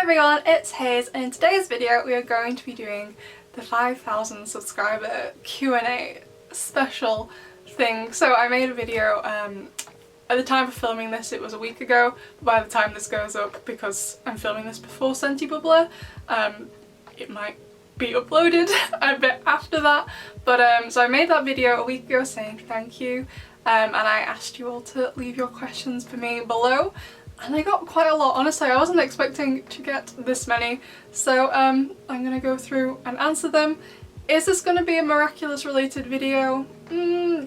everyone, it's Hayes, and in today's video we are going to be doing the 5,000 subscriber Q&A special thing. So I made a video, at the time of filming this it was a week ago, but by the time this goes up, because I'm filming this before Sentibubbler, it might be uploaded a bit after that. But so I made that video a week ago saying thank you, and I asked you all to leave your questions for me below. And I got quite a lot. Honestly, I wasn't expecting to get this many, so I'm gonna go through and answer them. Is this gonna be a Miraculous related video?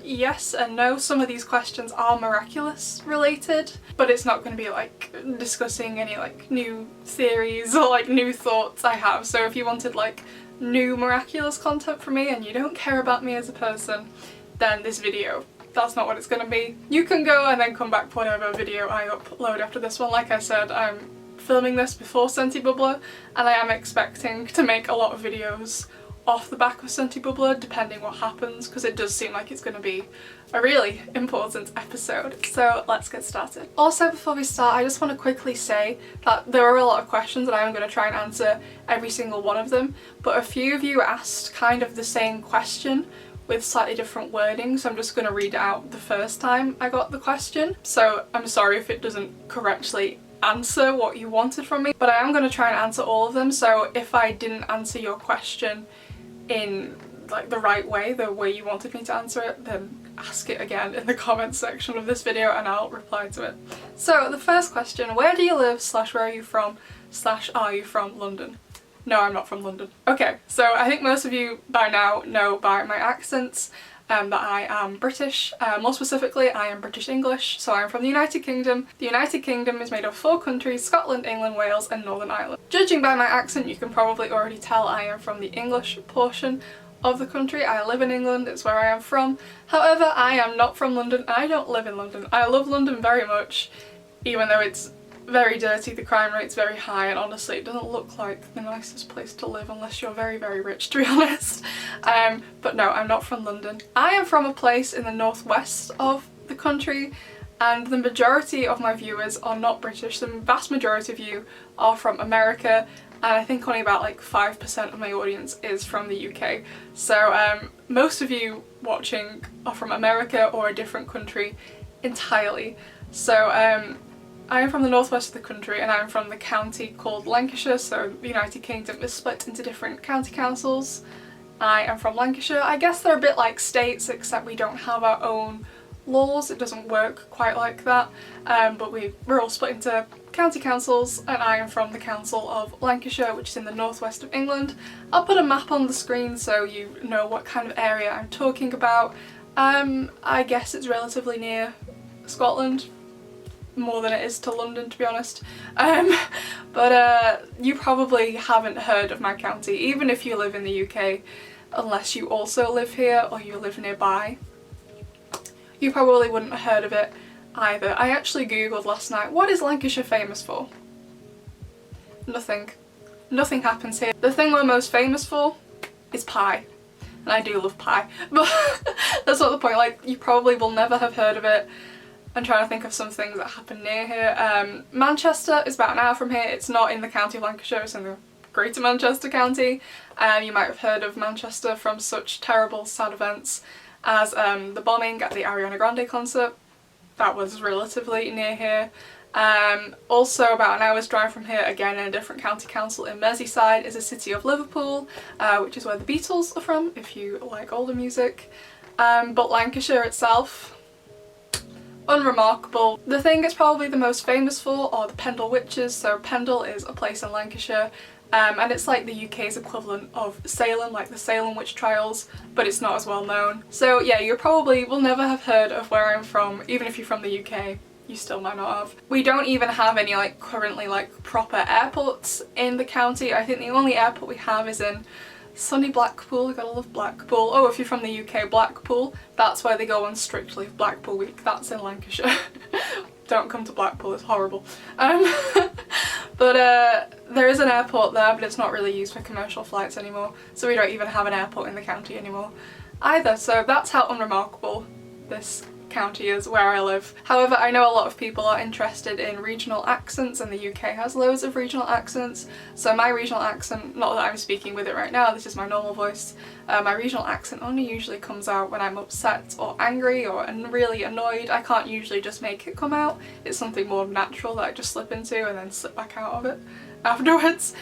Yes and no. Some of these questions are Miraculous related, but it's not gonna be like discussing any like new theories or like new thoughts I have. So if you wanted like new Miraculous content from me and you don't care about me as a person, then this video, that's not what it's going to be. You can go and then come back for whatever video I upload after this one. Like I said, I'm filming this before Sentibubbler, and I am expecting to make a lot of videos off the back of Sentibubbler, depending what happens, because it does seem like it's going to be a really important episode. So let's get started. Also, before we start, I just want to quickly say that there are a lot of questions and I'm going to try and answer every single one of them, but a few of you asked kind of the same question with slightly different wording, so I'm just going to read it out the first time I got the question. So I'm sorry if it doesn't correctly answer what you wanted from me, but I am going to try and answer all of them. So if I didn't answer your question in like the right way, the way you wanted me to answer it, then ask it again in the comments section of this video and I'll reply to it. So the first question, where do you live / where are you from / are you from London? No, I'm not from London. Okay, so I think most of you by now know by my accents that I am British. More specifically, I am British English, so I'm from the United Kingdom. The United Kingdom is made of 4 countries: Scotland, England, Wales and Northern Ireland. Judging by my accent, you can probably already tell I am from the English portion of the country. I live in England, it's where I am from. However, I am not from London and I don't live in London. I love London very much, even though it's very dirty, the crime rate's very high, and honestly it doesn't look like the nicest place to live unless you're very, very rich, to be honest. But no, I'm not from London. I am from a place in the northwest of the country, and the majority of my viewers are not British. The vast majority of you are from America, and I think only about like 5% of my audience is from the UK. So most of you watching are from America or a different country entirely. So I am from the northwest of the country and I'm from the county called Lancashire, so the United Kingdom is split into different county councils. I am from Lancashire. I guess they're a bit like states, except we don't have our own laws. It doesn't work quite like that, but we're all split into county councils, and I am from the council of Lancashire, which is in the northwest of England. I'll put a map on the screen so you know what kind of area I'm talking about. I guess it's relatively near Scotland, more than it is to London, to be honest. But you probably haven't heard of my county, even if you live in the UK, unless you also live here or you live nearby. You probably wouldn't have heard of it either. I actually googled last night, what is Lancashire famous for? Nothing. Nothing happens here. The thing we're most famous for is pie. And I do love pie, but that's not the point. Like, you probably will never have heard of it. I'm trying to think of some things that happen near here. Manchester is about an hour from here. It's not in the county of Lancashire, it's in the Greater Manchester County. You might have heard of Manchester from such terrible, sad events as the bombing at the Ariana Grande concert. That was relatively near here. Also about an hour's drive from here, again in a different county council in Merseyside, is the city of Liverpool, which is where the Beatles are from, if you like older music. But Lancashire itself, unremarkable. The thing it's probably the most famous for are the Pendle Witches. So Pendle is a place in Lancashire, and it's like the UK's equivalent of Salem, like the Salem witch trials, but it's not as well known. So yeah, you probably will never have heard of where I'm from. Even if you're from the UK, you still might not have. We don't even have any like currently like proper airports in the county. I think the only airport we have is in sunny Blackpool. You gotta love Blackpool. Oh, if you're from the UK, Blackpool, that's where they go on Strictly Blackpool Week. That's in Lancashire. Don't come to Blackpool, it's horrible. But there is an airport there, but it's not really used for commercial flights anymore, so we don't even have an airport in the county anymore either. So that's how unremarkable this county is where I live. However, I know a lot of people are interested in regional accents, and the UK has loads of regional accents. So my regional accent, not that I'm speaking with it right now, this is my normal voice, my regional accent only usually comes out when I'm upset or angry or really annoyed. I can't usually just make it come out. It's something more natural that I just slip into and then slip back out of it afterwards.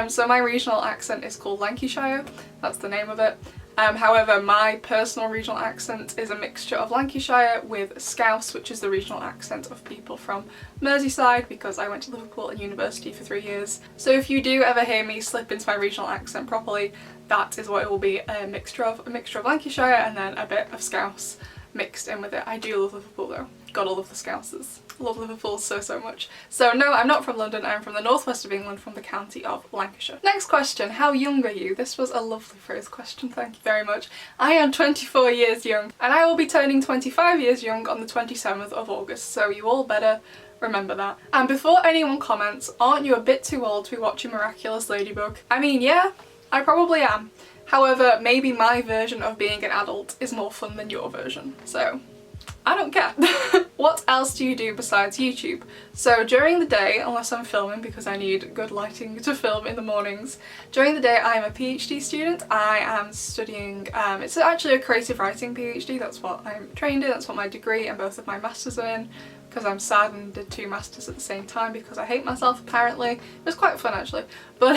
So my regional accent is called Lancashire, that's the name of it. However, my personal regional accent is a mixture of Lancashire with Scouse, which is the regional accent of people from Merseyside, because I went to Liverpool and university for 3 years. So if you do ever hear me slip into my regional accent properly, that is what it will be, a mixture of Lancashire and then a bit of Scouse mixed in with it. I do love Liverpool though. Gotta love the Scousers. Love Liverpool so much. So no, I'm not from London, I'm from the northwest of England, from the county of Lancashire. Next question, how young are you? This was a lovely phrase question, thank you very much. I am 24 years young, and I will be turning 25 years young on the 27th of August, so you all better remember that. And before anyone comments, aren't you a bit too old to be watching Miraculous Ladybug? I mean, yeah, I probably am. However, maybe my version of being an adult is more fun than your version, so I don't care. What else do you do besides YouTube? So during the day, unless I'm filming because I need good lighting to film in the mornings, during the day I am a PhD student. I am studying, it's actually a creative writing PhD, that's what I'm trained in, that's what my degree and both of my masters are in, because I'm sad and did 2 masters at the same time because I hate myself apparently. It was quite fun actually. But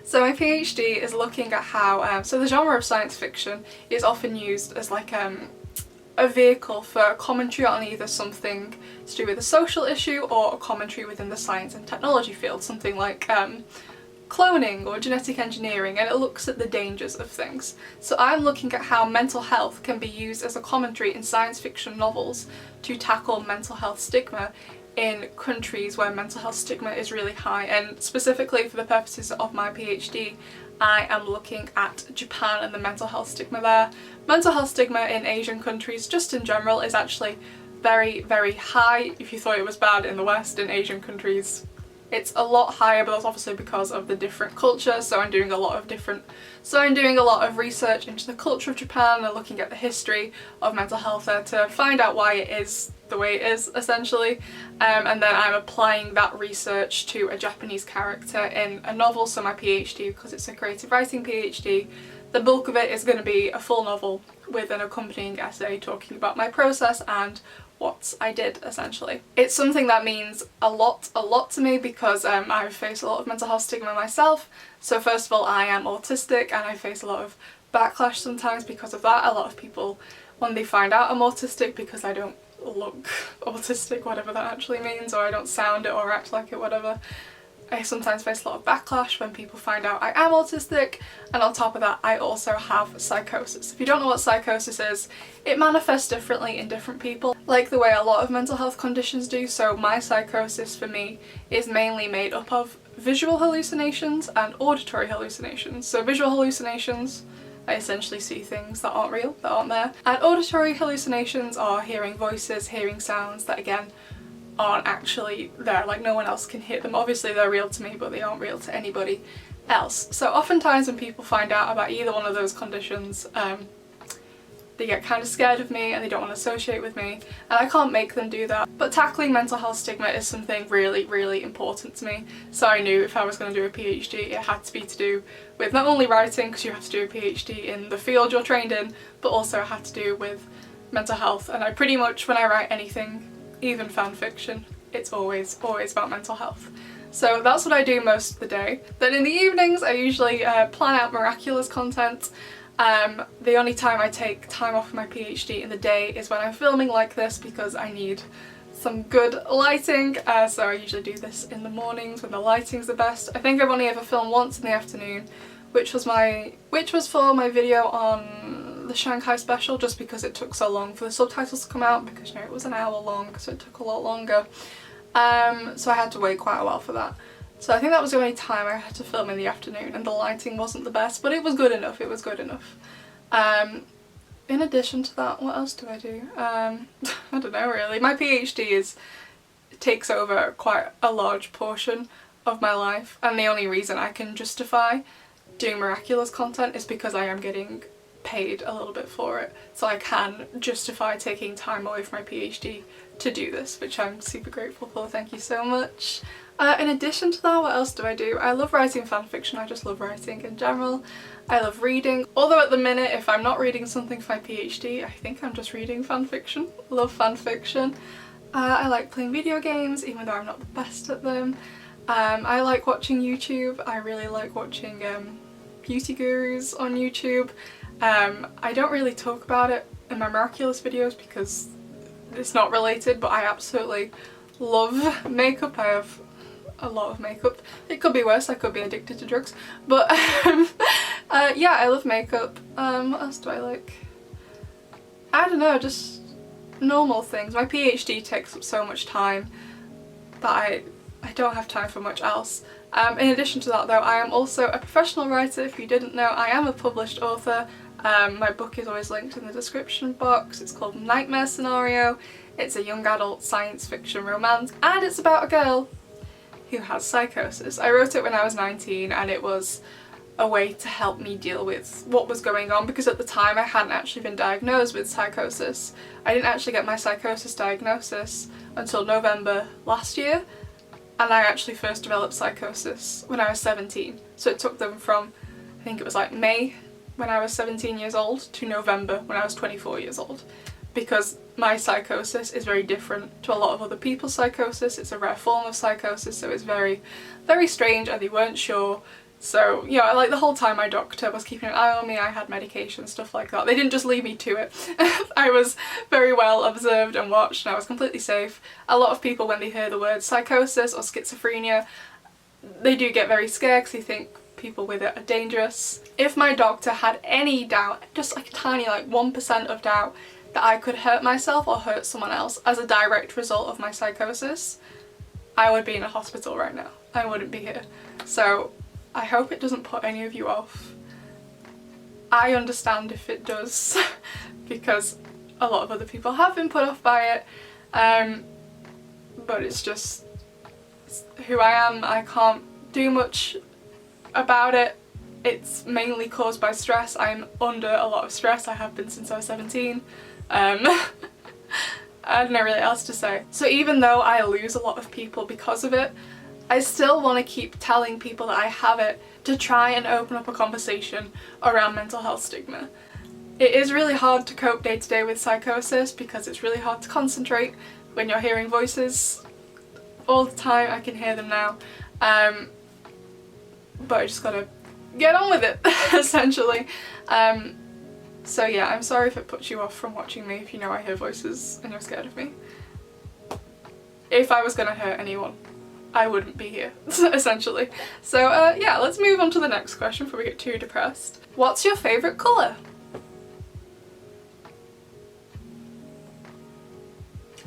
so my PhD is looking at how, so the genre of science fiction is often used as like a vehicle for commentary on either something to do with a social issue or a commentary within the science and technology field, something like cloning or genetic engineering, and it looks at the dangers of things. So I'm looking at how mental health can be used as a commentary in science fiction novels to tackle mental health stigma in countries where mental health stigma is really high, and specifically for the purposes of my PhD I am looking at Japan and the mental health stigma there. Mental health stigma in Asian countries just in general is actually very high. If you thought it was bad in the West, in Asian countries it's a lot higher, but that's obviously because of the different culture. So I'm doing a lot of research into the culture of Japan and looking at the history of mental health there to find out why it is the way it is, essentially. And then I'm applying that research to a Japanese character in a novel. So my PhD, because it's a creative writing PhD, the bulk of it is going to be a full novel with an accompanying essay talking about my process and what I did, essentially. It's something that means a lot to me because I've faced a lot of mental health stigma myself. So first of all, I am autistic and I face a lot of backlash sometimes because of that. A lot of people, when they find out I'm autistic, because I don't look autistic, whatever that actually means, or I don't sound it or act like it, whatever, I sometimes face a lot of backlash when people find out I am autistic. And on top of that, I also have psychosis. If you don't know what psychosis is, it manifests differently in different people, like the way a lot of mental health conditions do. So my psychosis for me is mainly made up of visual hallucinations and auditory hallucinations. So visual hallucinations, I essentially see things that aren't real, that aren't there. And auditory hallucinations are hearing voices, hearing sounds that again aren't actually there, like no one else can hear them. Obviously they're real to me, but they aren't real to anybody else. So oftentimes when people find out about either one of those conditions, they get kind of scared of me and they don't want to associate with me, and I can't make them do that. But tackling mental health stigma is something really important to me. So I knew if I was going to do a PhD, it had to be to do with not only writing, because you have to do a PhD in the field you're trained in, but also it had to do with mental health. And I pretty much, when I write anything, even fan fiction, it's always about mental health. So that's what I do most of the day. Then in the evenings I usually plan out Miraculous content. The only time I take time off my PhD in the day is when I'm filming like this, because I need some good lighting, so I usually do this in the mornings when the lighting's the best. I think I've only ever filmed once in the afternoon, which was for my video on the Shanghai special, just because it took so long for the subtitles to come out, because you know it was an hour long, so it took a lot longer. So I had to wait quite a while for that. So I think that was the only time I had to film in the afternoon, and the lighting wasn't the best, but it was good enough, In addition to that, what else do I do? I don't know really. My PhD takes over quite a large portion of my life, and the only reason I can justify doing Miraculous content is because I am getting paid a little bit for it, so I can justify taking time away from my PhD to do this, which I'm super grateful for. Thank you so much. In addition to that, what else do? I love writing fanfiction. I just love writing in general. I love reading, although at the minute if I'm not reading something for my PhD, I think I'm just reading fanfiction. Love fanfiction. I like playing video games, even though I'm not the best at them. I like watching YouTube. I really like watching beauty gurus on YouTube. I don't really talk about it in my Miraculous videos because it's not related, but I absolutely love makeup. I have a lot of makeup. It could be worse, I could be addicted to drugs, but yeah, I love makeup. What else do I like? I don't know, just normal things. My PhD takes up so much time that I don't have time for much else. In addition to that though, I am also a professional writer. If you didn't know, I am a published author. My book is always linked in the description box. It's called Nightmare Scenario. It's a young adult science fiction romance, and it's about a girl who has psychosis. I wrote it when I was 19, and it was a way to help me deal with what was going on, because at the time I hadn't actually been diagnosed with psychosis. I didn't actually get my psychosis diagnosis until November last year, and I actually first developed psychosis when I was 17. So it took them from, I think it was like May when I was 17 years old to November when I was 24 years old, because my psychosis is very different to a lot of other people's psychosis. It's a rare form of psychosis, so it's very, very strange, and they weren't sure. So, you know, like the whole time my doctor was keeping an eye on me, I had medication, stuff like that. They didn't just leave me to it. I was very well observed and watched, and I was completely safe. A lot of people, when they hear the word psychosis or schizophrenia, they do get very scared because they think people with it are dangerous. If my doctor had any doubt, just like a tiny, like 1% of doubt, that I could hurt myself or hurt someone else as a direct result of my psychosis, I would be in a hospital right now. I wouldn't be here. So I hope it doesn't put any of you off. I understand if it does, because a lot of other people have been put off by it, but it's just who I am. I can't do much about it. It's mainly caused by stress. I'm under a lot of stress. I have been since I was 17. I don't know really else to say. So even though I lose a lot of people because of it, I still want to keep telling people that I have it to try and open up a conversation around mental health stigma. It is really hard to cope day to day with psychosis because it's really hard to concentrate when you're hearing voices all the time. I can hear them now. But I just gotta get on with it, essentially. So yeah, I'm sorry if it puts you off from watching me if you know I hear voices and you're scared of me. If I was gonna hurt anyone, I wouldn't be here, essentially. So yeah, let's move on to the next question before we get too depressed. What's your favourite colour?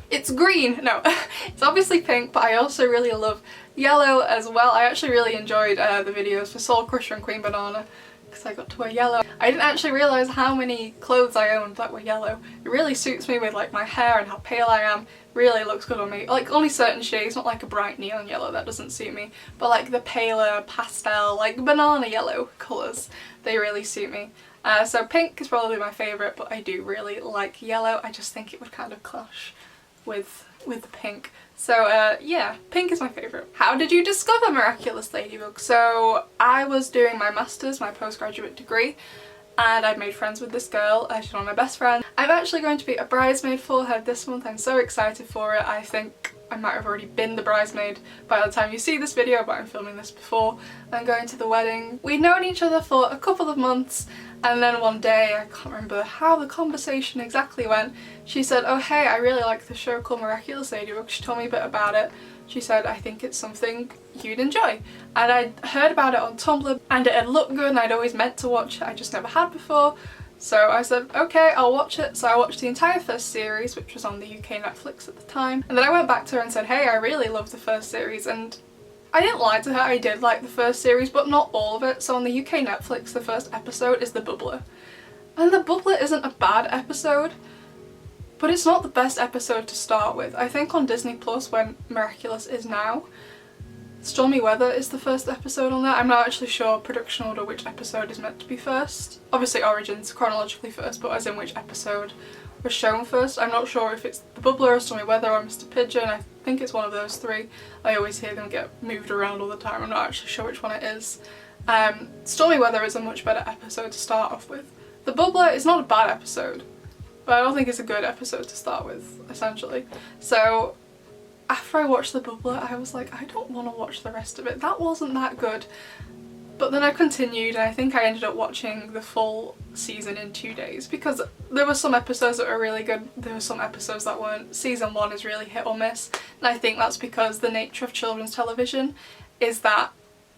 It's green! No, it's obviously pink, but I also really love yellow as well. I actually really enjoyed the videos for Soul Crusher and Queen Banana because I got to wear yellow. I didn't actually realise how many clothes I owned that were yellow. It really suits me with like my hair and how pale I am. Really looks good on me. Like only certain shades, not like a bright neon yellow, that doesn't suit me. But like the paler pastel, like banana yellow colours, they really suit me. So pink is probably my favourite, but I do really like yellow. I just think it would kind of clash with the pink. So yeah, pink is my favourite. How did you discover Miraculous Ladybug? So I was doing my masters, my postgraduate degree, and I'd made friends with this girl. She's one of my best friends. I'm actually going to be a bridesmaid for her this month. I'm so excited for it. I think I might have already been the bridesmaid by the time you see this video, but I'm filming this before I'm going to the wedding. We'd known each other for a couple of months, and then one day, I can't remember how the conversation exactly went, she said, oh hey, I really like the show called Miraculous Ladybug. She told me a bit about it. She said, I think it's something you'd enjoy. And I'd heard about it on Tumblr and it had looked good and I'd always meant to watch it, I just never had before. So I said, okay, I'll watch it. So I watched the entire first series, which was on the UK Netflix at the time. And then I went back to her and said, hey, I really loved the first series. And I didn't lie to her, I did like the first series, but not all of it. So on the UK Netflix, the first episode is The Bubbler. And The Bubbler isn't a bad episode, but it's not the best episode to start with. I think on Disney Plus, when Miraculous is now, Stormy Weather is the first episode on there. I'm not actually sure production order which episode is meant to be first. Obviously Origins chronologically first, but as in which episode was shown first. I'm not sure if it's The Bubbler or Stormy Weather or Mr. Pigeon. I think it's one of those three. I always hear them get moved around all the time. I'm not actually sure which one it is. Stormy Weather is a much better episode to start off with. The Bubbler is not a bad episode, but I don't think it's a good episode to start with, essentially. So after I watched The Bubbler, I was like, I don't want to watch the rest of it. That wasn't that good. But then I continued, and I think I ended up watching the full season in 2 days, because there were some episodes that were really good, there were some episodes that weren't. Season 1 is really hit or miss, and I think that's because the nature of children's television is that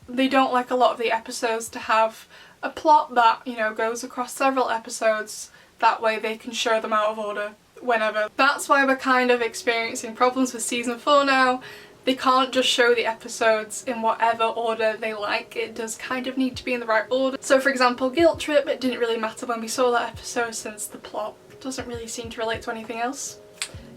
they don't like a lot of the episodes to have a plot that, you know, goes across several episodes. That way they can show them out of order whenever. That's why we're kind of experiencing problems with season 4 now. They can't just show the episodes in whatever order they like. It does kind of need to be in the right order. So for example, Guilt Trip, it didn't really matter when we saw that episode since the plot doesn't really seem to relate to anything else.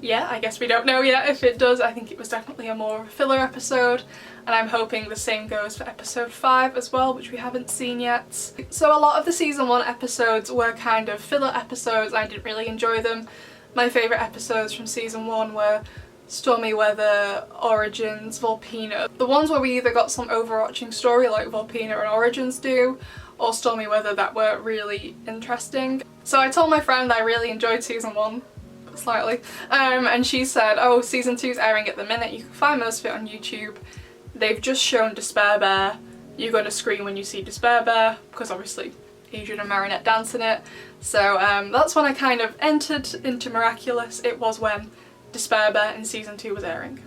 Yeah, I guess we don't know yet if it does. I think it was definitely a more filler episode, and I'm hoping the same goes for episode 5 as well, which we haven't seen yet. So a lot of the season 1 episodes were kind of filler episodes. I didn't really enjoy them. My favourite episodes from season 1 were Stormy Weather, Origins, Volpina. The ones where we either got some overarching story like Volpina and Origins do, or Stormy Weather that were really interesting. So I told my friend I really enjoyed season 1, slightly, and she said, oh, season 2's airing at the minute, you can find most of it on YouTube. They've just shown Despair Bear. You're going to scream when you see Despair Bear, because obviously Adrian and Marinette dance in it. So that's when I kind of entered into Miraculous. It was when Despair Bear in season 2 was airing.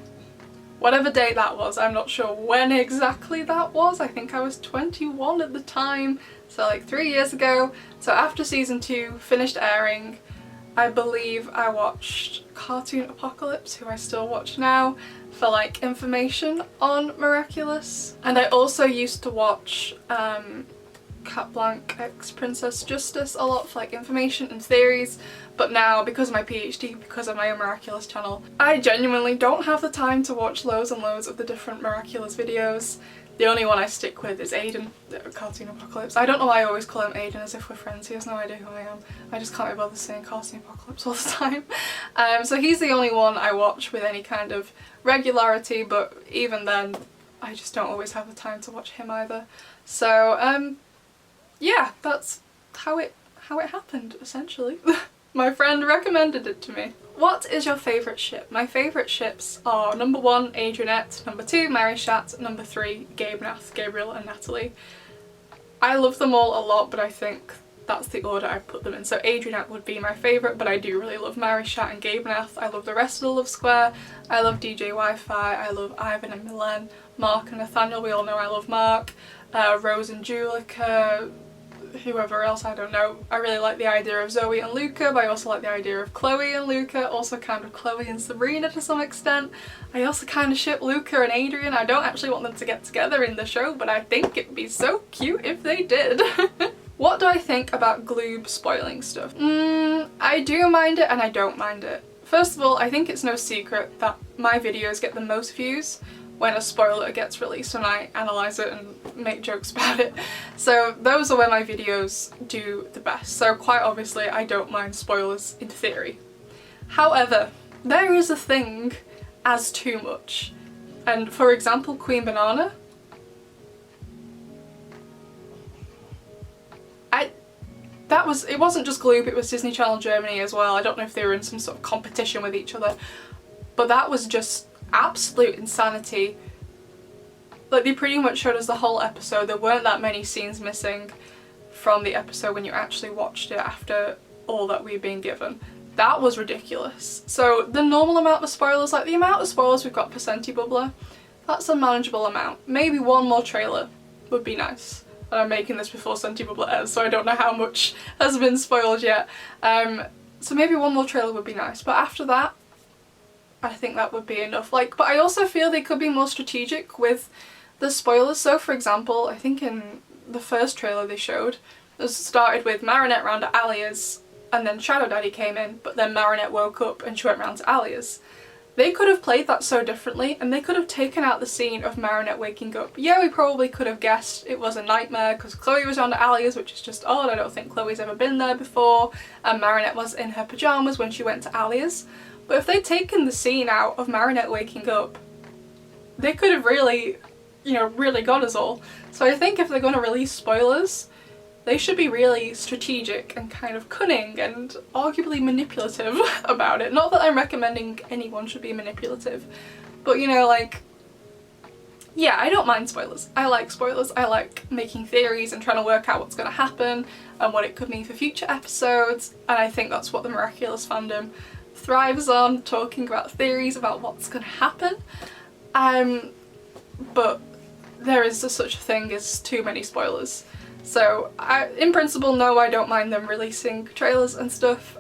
Whatever date that was, I'm not sure when exactly that was. I think I was 21 at the time, so like 3 years ago. So after season 2 finished airing, I believe I watched Cartoon Apocalypse, who I still watch now, for like information on Miraculous. And I also used to watch Cat Blanc X Princess Justice a lot for like information and theories, but now because of my PhD, because of my own Miraculous channel, I genuinely don't have the time to watch loads and loads of the different Miraculous videos. The only one I stick with is Aiden, Cartoon Apocalypse. I don't know why I always call him Aiden as if we're friends. He has no idea who I am. I just can't be bothered saying Cartoon Apocalypse all the time. So he's the only one I watch with any kind of regularity, but even then I just don't always have the time to watch him either. So yeah, that's how it happened, essentially. My friend recommended it to me. What is your favourite ship? My favourite ships are number 1, Adrianette, number 2, Marishat, number 3, Gabriel and Natalie. I love them all a lot, but I think that's the order I put them in. So Adrianette would be my favourite, but I do really love Marishat and Gabenath. I love the rest of the Love Square. I love DJ Wi-Fi. I love Ivan and Milan, Mark and Nathaniel. We all know I love Mark. Rose and Julika, whoever else, I don't know. I really like the idea of Zoe and Luca, but I also like the idea of Chloe and Luca, also kind of Chloe and Sabrina to some extent. I also kind of ship Luca and Adrian. I don't actually want them to get together in the show, but I think it'd be so cute if they did. What do I think about Gloob spoiling stuff? I do mind it and I don't mind it. First of all, I think it's no secret that my videos get the most views when a spoiler gets released and I analyse it and make jokes about it. So those are where my videos do the best. So quite obviously I don't mind spoilers in theory. However, there is a thing as too much. And for example, Queen Banana, it wasn't just Gloob, it was Disney Channel Germany as well. I don't know if they were in some sort of competition with each other, but that was just absolute insanity. Like, they pretty much showed us the whole episode. There weren't that many scenes missing from the episode when you actually watched it after all that we've been given. That was ridiculous. So the normal amount of spoilers, like the amount of spoilers we've got for Senti Bubbler, that's a manageable amount. Maybe one more trailer would be nice. And I'm making this before Senti Bubbler airs, so I don't know how much has been spoiled yet. So maybe one more trailer would be nice, but after that, I think that would be enough. Like, but I also feel they could be more strategic with the spoilers. So for example, I think in the first trailer they showed, it started with Marinette round at Alia's, and then Shadow Daddy came in, but then Marinette woke up and she went round to Alia's. They could have played that so differently, and they could have taken out the scene of Marinette waking up. Yeah, we probably could have guessed it was a nightmare because Chloe was on Alia's, which is just odd. I don't think Chloe's ever been there before, and Marinette was in her pyjamas when she went to Alia's. But if they'd taken the scene out of Marinette waking up, they could have really, you know, really got us all. So I think if they're going to release spoilers, they should be really strategic and kind of cunning and arguably manipulative about it. Not that I'm recommending anyone should be manipulative, but you know, like, yeah, I don't mind spoilers. I like spoilers. I like making theories and trying to work out what's going to happen and what it could mean for future episodes, and I think that's what the Miraculous fandom thrives on, talking about theories about what's going to happen. But there is such a thing as too many spoilers. So in principle, no, I don't mind them releasing trailers and stuff.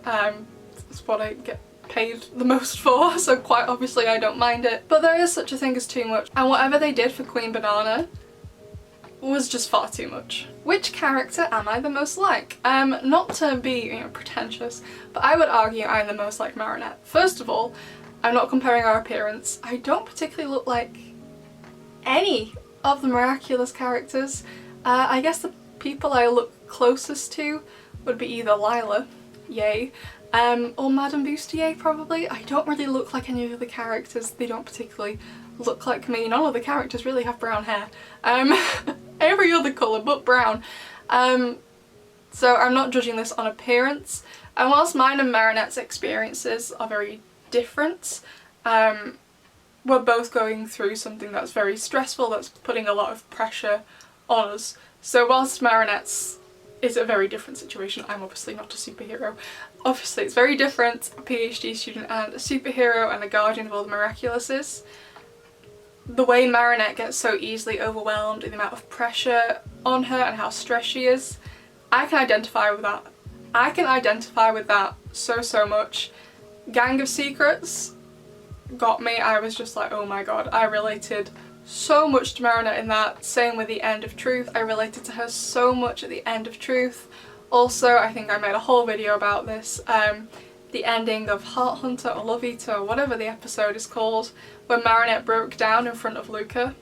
It's what I get paid the most for, so quite obviously I don't mind it. But there is such a thing as too much, and whatever they did for Queen Banana was just far too much. Which character am I the most like? Not to be, you know, pretentious, but I would argue I'm the most like Marinette. First of all, I'm not comparing our appearance. I don't particularly look like any of the Miraculous characters. I guess the people I look closest to would be either Lila, yay, or Madame Bustier probably. I don't really look like any of the characters. They don't particularly look like me. None of the characters really have brown hair. Every other colour but brown. So I'm not judging this on appearance. And whilst mine and Marinette's experiences are very different, we're both going through something that's very stressful, that's putting a lot of pressure on us. So whilst Marinette's is a very different situation, I'm obviously not a superhero. Obviously it's very different, a PhD student and a superhero and a guardian of all the Miraculouses. The way Marinette gets so easily overwhelmed in the amount of pressure on her and how stressed she is, I can identify with that. I can identify with that so much. Gang of Secrets got me. I was just like, oh my god, I related so much to Marinette in that. Same with the End of Truth. I related to her so much at the End of Truth. Also, I think I made a whole video about this, the ending of Heart Hunter or Love Eater or whatever the episode is called, when Marinette broke down in front of Luca.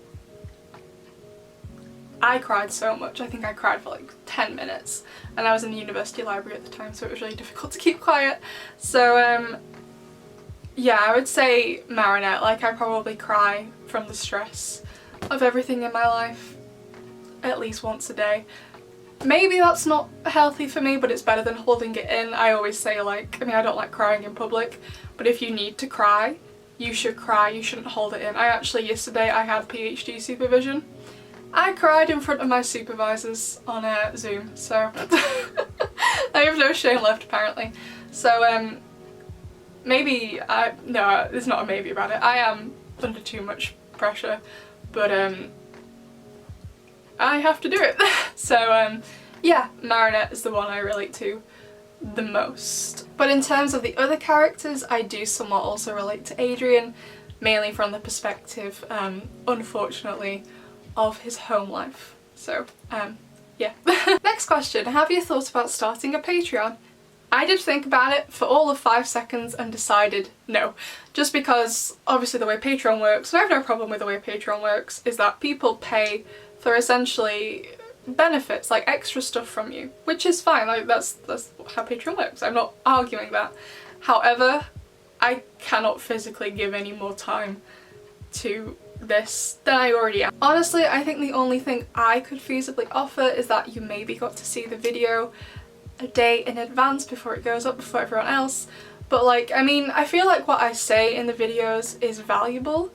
I cried so much. I think I cried for like 10 minutes, and I was in the university library at the time, so it was really difficult to keep quiet. So yeah, I would say Marinette. Like, I probably cry from the stress of everything in my life at least once a day. Maybe that's not healthy for me, but it's better than holding it in. I always say, like, I mean, I don't like crying in public, but if you need to cry, you should cry. You shouldn't hold it in. I actually, yesterday, I had PhD supervision. I cried in front of my supervisors on Zoom, so I have no shame left apparently. So maybe no, there's not a maybe about it. I am under too much pressure, but I have to do it. So yeah, Marinette is the one I relate to the most. But in terms of the other characters, I do somewhat also relate to Adrien, mainly from the perspective, unfortunately, of his home life. So yeah. Next question, have you thought about starting a Patreon? I did think about it for all of 5 seconds and decided no. Just because obviously the way Patreon works, and I have no problem with the way Patreon works, is that people pay for essentially benefits, like extra stuff from you, which is fine. Like that's how Patreon works. I'm not arguing that. However, I cannot physically give any more time to this than I already am. Honestly, I think the only thing I could feasibly offer is that you maybe got to see the video a day in advance before it goes up, before everyone else. But like, I mean, I feel like what I say in the videos is valuable,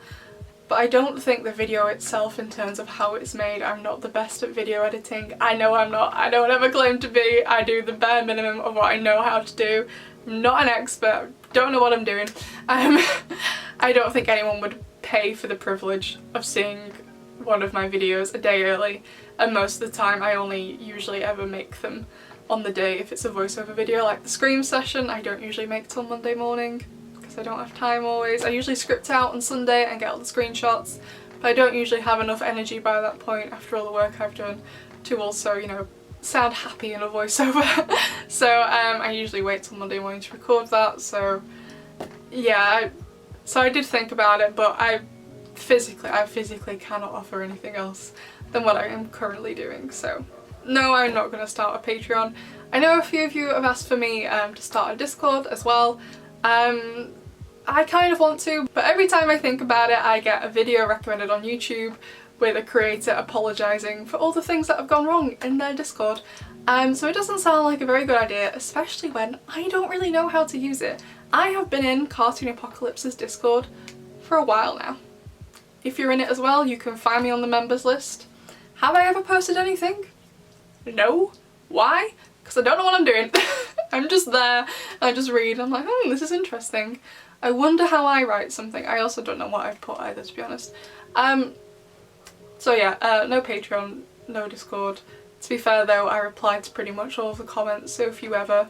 but I don't think the video itself, in terms of how it's made, I'm not the best at video editing. I know I'm not. I don't ever claim to be. I do the bare minimum of what I know how to do. I'm not an expert. Don't know what I'm doing. I don't think anyone would pay for the privilege of seeing one of my videos a day early, and most of the time I only usually ever make them on the day if it's a voiceover video. Like the Scream session, I don't usually make till Monday morning because I don't have time always. I usually script out on Sunday and get all the screenshots, but I don't usually have enough energy by that point after all the work I've done to also, you know, sound happy in a voiceover. So I usually wait till Monday morning to record that. So yeah, So I did think about it, but I physically cannot offer anything else than what I am currently doing. So no, I'm not going to start a Patreon. I know a few of you have asked for me to start a Discord as well. I kind of want to, but every time I think about it, I get a video recommended on YouTube with a creator apologising for all the things that have gone wrong in their Discord. So it doesn't sound like a very good idea, especially when I don't really know how to use it. I have been in Cartoon Apocalypse's Discord for a while now. If you're in it as well, you can find me on the members list. Have I ever posted anything? No. Why? Because I don't know what I'm doing. I'm just there, I just read, I'm like, this is interesting. I wonder how I write something. I also don't know what I'd put either, to be honest. So yeah, no Patreon, no Discord. To be fair though, I replied to pretty much all of the comments, so if you ever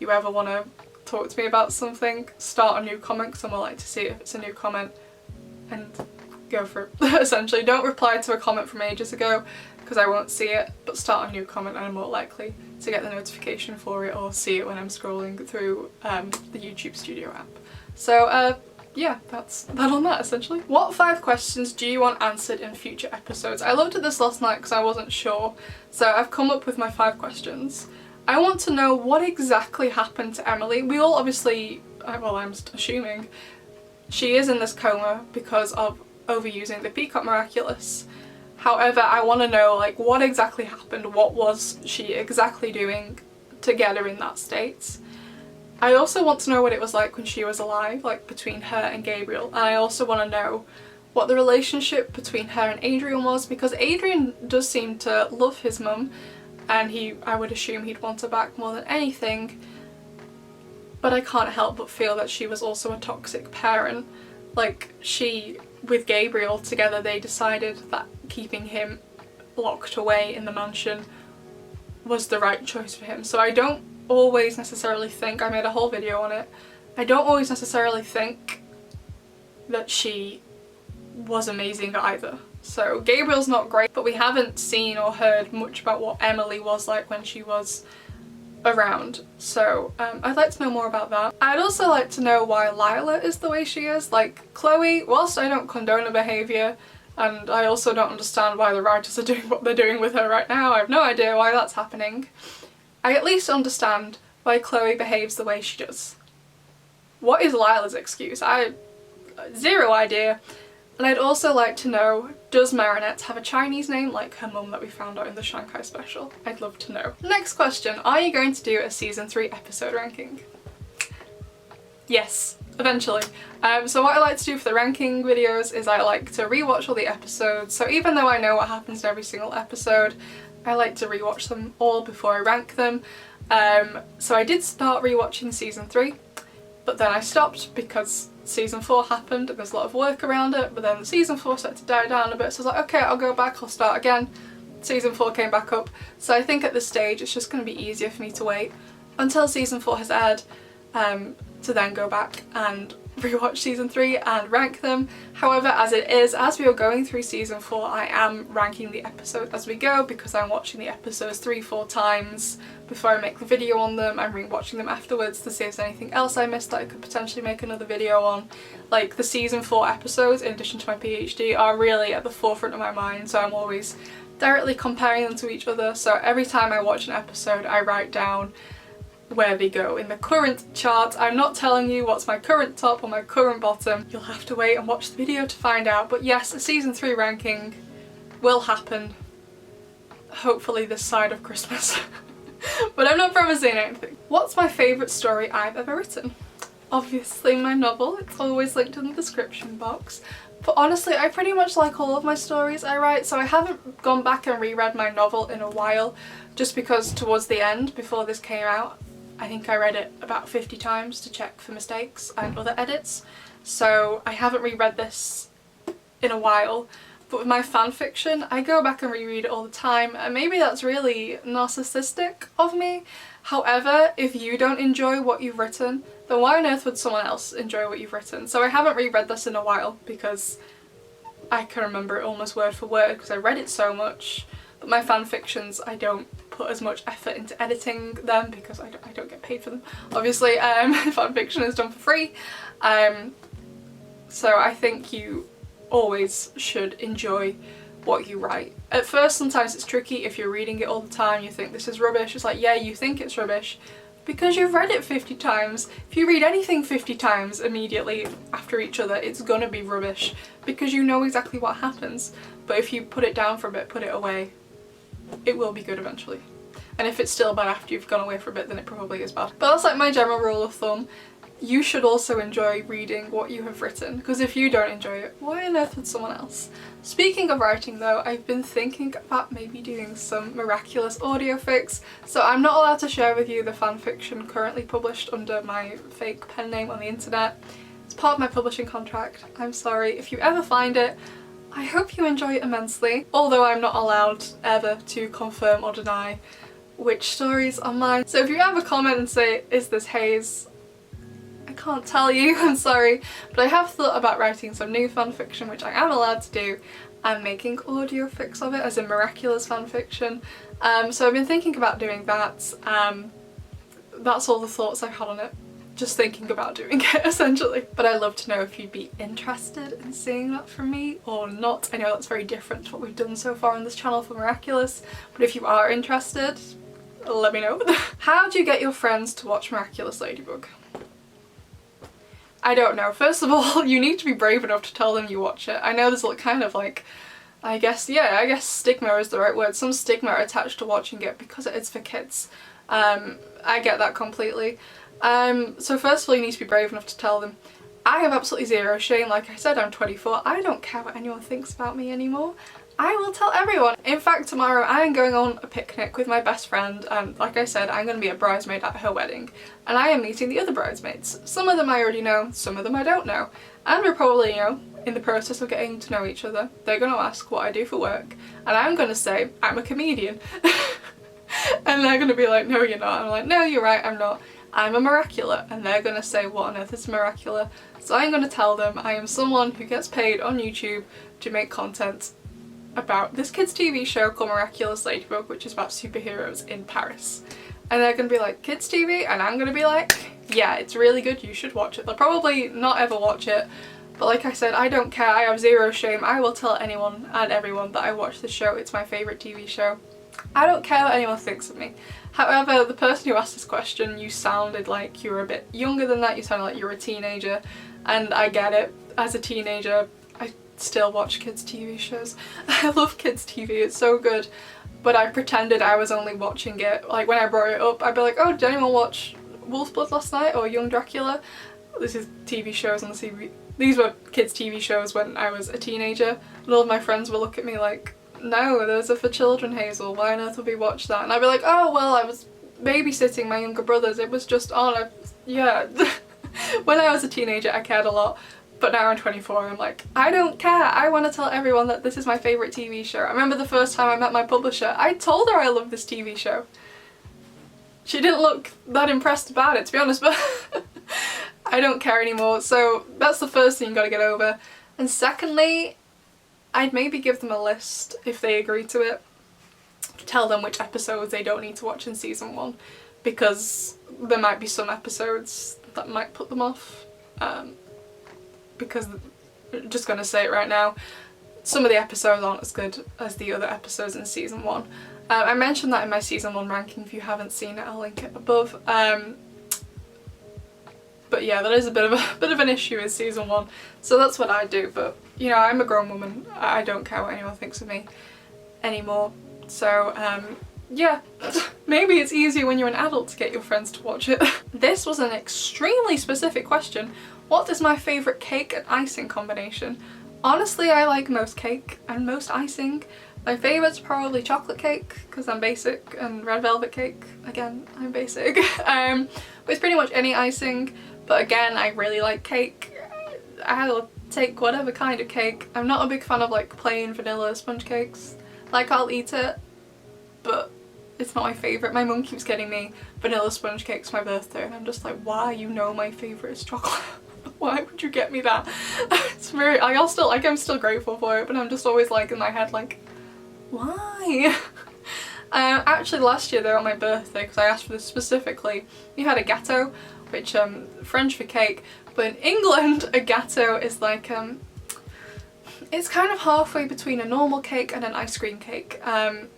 want to talk to me about something, start a new comment because I'm more likely to see it if it's a new comment, and go for it. Essentially, don't reply to a comment from ages ago because I won't see it, but start a new comment and I'm more likely to get the notification for it or see it when I'm scrolling through the YouTube Studio app. So yeah, that's that on that essentially. What 5 questions do you want answered in future episodes? I looked at this last night because I wasn't sure, so I've come up with my 5 questions. I want to know what exactly happened to Emily. We all obviously, well, I'm assuming she is in this coma because of overusing the kpop Miraculous. However, I want to know, like, what exactly happened, what was she exactly doing to get her in that state. I also want to know what it was like when she was alive, like between her and Gabriel, and I also want to know what the relationship between her and Adrian was, because Adrian does seem to love his mum, and I would assume he'd want her back more than anything, but I can't help but feel that she was also a toxic parent. Like, with Gabriel together, they decided that keeping him locked away in the mansion was the right choice for him. So I don't always necessarily think, I made a whole video on it, I don't always necessarily think that she was amazing either. So Gabriel's not great, but we haven't seen or heard much about what Emily was like when she was around, so I'd like to know more about that. I'd also like to know why Lila is the way she is. Like, Chloe, whilst I don't condone her behaviour, and I also don't understand why the writers are doing what they're doing with her right now, I have no idea why that's happening, I at least understand why Chloe behaves the way she does. What is Lila's excuse? Zero idea. And I'd also like to know, does Marinette have a Chinese name like her mum that we found out in the Shanghai special? I'd love to know. Next question, are you going to do a season 3 episode ranking? Yes, eventually. So what I like to do for the ranking videos is I like to rewatch all the episodes, so even though I know what happens in every single episode, I like to rewatch them all before I rank them. So I did start rewatching season 3, but then I stopped because season 4 happened and there's a lot of work around it, but then season 4 started to die down a bit, so I was like, okay, I'll go back, I'll start again. Season 4 came back up, so I think at this stage it's just going to be easier for me to wait until season 4 has aired to then go back and rewatch season 3 and rank them. However, as we are going through season 4, I am ranking the episodes as we go because I'm watching the episodes 3-4 times before I make the video on them. I'm rewatching them afterwards to see if there's anything else I missed that I could potentially make another video on. Like, the season 4 episodes, in addition to my PhD, are really at the forefront of my mind, so I'm always directly comparing them to each other. So every time I watch an episode, I write down where they go in the current chart. I'm not telling you what's my current top or my current bottom. You'll have to wait and watch the video to find out. But yes, a season 3 ranking will happen, hopefully this side of Christmas. But I'm not promising anything. What's my favourite story I've ever written? Obviously my novel, it's always linked in the description box. But honestly, I pretty much like all of my stories I write, so I haven't gone back and reread my novel in a while, just because towards the end, before this came out, I think I read it about 50 times to check for mistakes and other edits, so I haven't reread this in a while. But with my fanfiction, I go back and reread it all the time, and maybe that's really narcissistic of me. However, if you don't enjoy what you've written, then why on earth would someone else enjoy what you've written? So I haven't reread this in a while because I can remember it almost word for word because I read it so much. But my fanfictions, I don't put as much effort into editing them because I don't get paid for them. Obviously, fanfiction is done for free. So I think you always should enjoy what you write. At first sometimes it's tricky if you're reading it all the time, you think this is rubbish. It's like, yeah, you think it's rubbish because you've read it 50 times. If you read anything 50 times immediately after each other, it's gonna be rubbish because you know exactly what happens. But if you put it down for a bit, put it away, it will be good eventually. And if it's still bad after you've gone away for a bit, then it probably is bad. But that's like my general rule of thumb. You should also enjoy reading what you have written, because if you don't enjoy it, why on earth would someone else? Speaking of writing though, I've been thinking about maybe doing some Miraculous audio fics. So I'm not allowed to share with you the fanfiction currently published under my fake pen name on the internet. It's part of my publishing contract. I'm sorry. If you ever find it, I hope you enjoy it immensely. Although I'm not allowed ever to confirm or deny which stories are mine. So if you ever comment and say, is this Hayes? I can't tell you, I'm sorry, but I have thought about writing some new fanfiction, which I am allowed to do, and making audio fics of it, as in Miraculous fanfiction. So I've been thinking about doing that. That's all the thoughts I've had on it. Just thinking about doing it, essentially. But I'd love to know if you'd be interested in seeing that from me or not. I know that's very different to what we've done so far on this channel for Miraculous, but if you are interested, let me know. How do you get your friends to watch Miraculous Ladybug? I don't know. First of all, you need to be brave enough to tell them you watch it. I know there's kind of like, I guess stigma is the right word. Some stigma attached to watching it because it's for kids. I get that completely. So first of all, you need to be brave enough to tell them. I have absolutely zero shame. Like I said, I'm 24. I don't care what anyone thinks about me anymore. I will tell everyone. In fact, tomorrow I am going on a picnic with my best friend. Like I said, I'm going to be a bridesmaid at her wedding, and I am meeting the other bridesmaids. Some of them I already know, some of them I don't know. And we're probably, you know, in the process of getting to know each other. They're going to ask what I do for work, and I'm going to say, I'm a comedian. And they're going to be like, no you're not. I'm like, no you're right, I'm not. I'm a Miraculous. And they're going to say, what on earth is Miraculous? So I'm going to tell them I am someone who gets paid on YouTube to make content about this kids TV show called Miraculous Ladybug, which is about superheroes in Paris. And they're gonna be like, kids TV? And I'm gonna be like, yeah, it's really good, you should watch it. They'll probably not ever watch it, but like I said, I don't care, I have zero shame. I will tell anyone and everyone that I watch the show. It's my favourite TV show. I don't care what anyone thinks of me. However, the person who asked this question, you sounded like you were a bit younger than that. You sounded like you were a teenager, and I get it. As a teenager, I still watch kids TV shows. I love kids TV, it's so good, but I pretended I was only watching it. Like when I brought it up, I'd be like, oh, did anyone watch Wolf's Blood last night or Young Dracula? This is TV shows on the TV. These were kids TV shows when I was a teenager, and all of my friends would look at me like, no, those are for children, Hazel, why on earth would we watch that? And I'd be like, oh well, I was babysitting my younger brothers, it was just on. Yeah. When I was a teenager I cared a lot. But now I'm 24, I'm like, I don't care. I want to tell everyone that this is my favourite TV show. I remember the first time I met my publisher, I told her I love this TV show. She didn't look that impressed about it, to be honest, but I don't care anymore. So that's the first thing you gotta get over. And secondly, I'd maybe give them a list if they agree to it. Tell them which episodes they don't need to watch in season 1, because there might be some episodes that might put them off. Because, I'm just gonna say it right now, some of the episodes aren't as good as the other episodes in season 1. I mentioned that in my season 1 ranking. If you haven't seen it, I'll link it above. But yeah, that is a bit of an issue in season 1. So that's what I do. But you know, I'm a grown woman. I don't care what anyone thinks of me anymore. So yeah, maybe it's easier when you're an adult to get your friends to watch it. This was an extremely specific question. What is my favourite cake and icing combination? Honestly, I like most cake and most icing. My favourite's probably chocolate cake, because I'm basic, and red velvet cake, again, I'm basic. With pretty much any icing, but again, I really like cake. I'll take whatever kind of cake. I'm not a big fan of like plain vanilla sponge cakes. Like, I'll eat it, but it's not my favourite. My mum keeps getting me vanilla sponge cakes for my birthday, and I'm just like, why? You know my favourite is chocolate. Why would you get me that? It's very, I'm still grateful for it, but I'm just always like in my head like, why? Actually last year though, on my birthday, because I asked for this specifically, we had a gâteau, which French for cake, But in England, a gatto is like, it's kind of halfway between a normal cake and an ice cream cake. I'll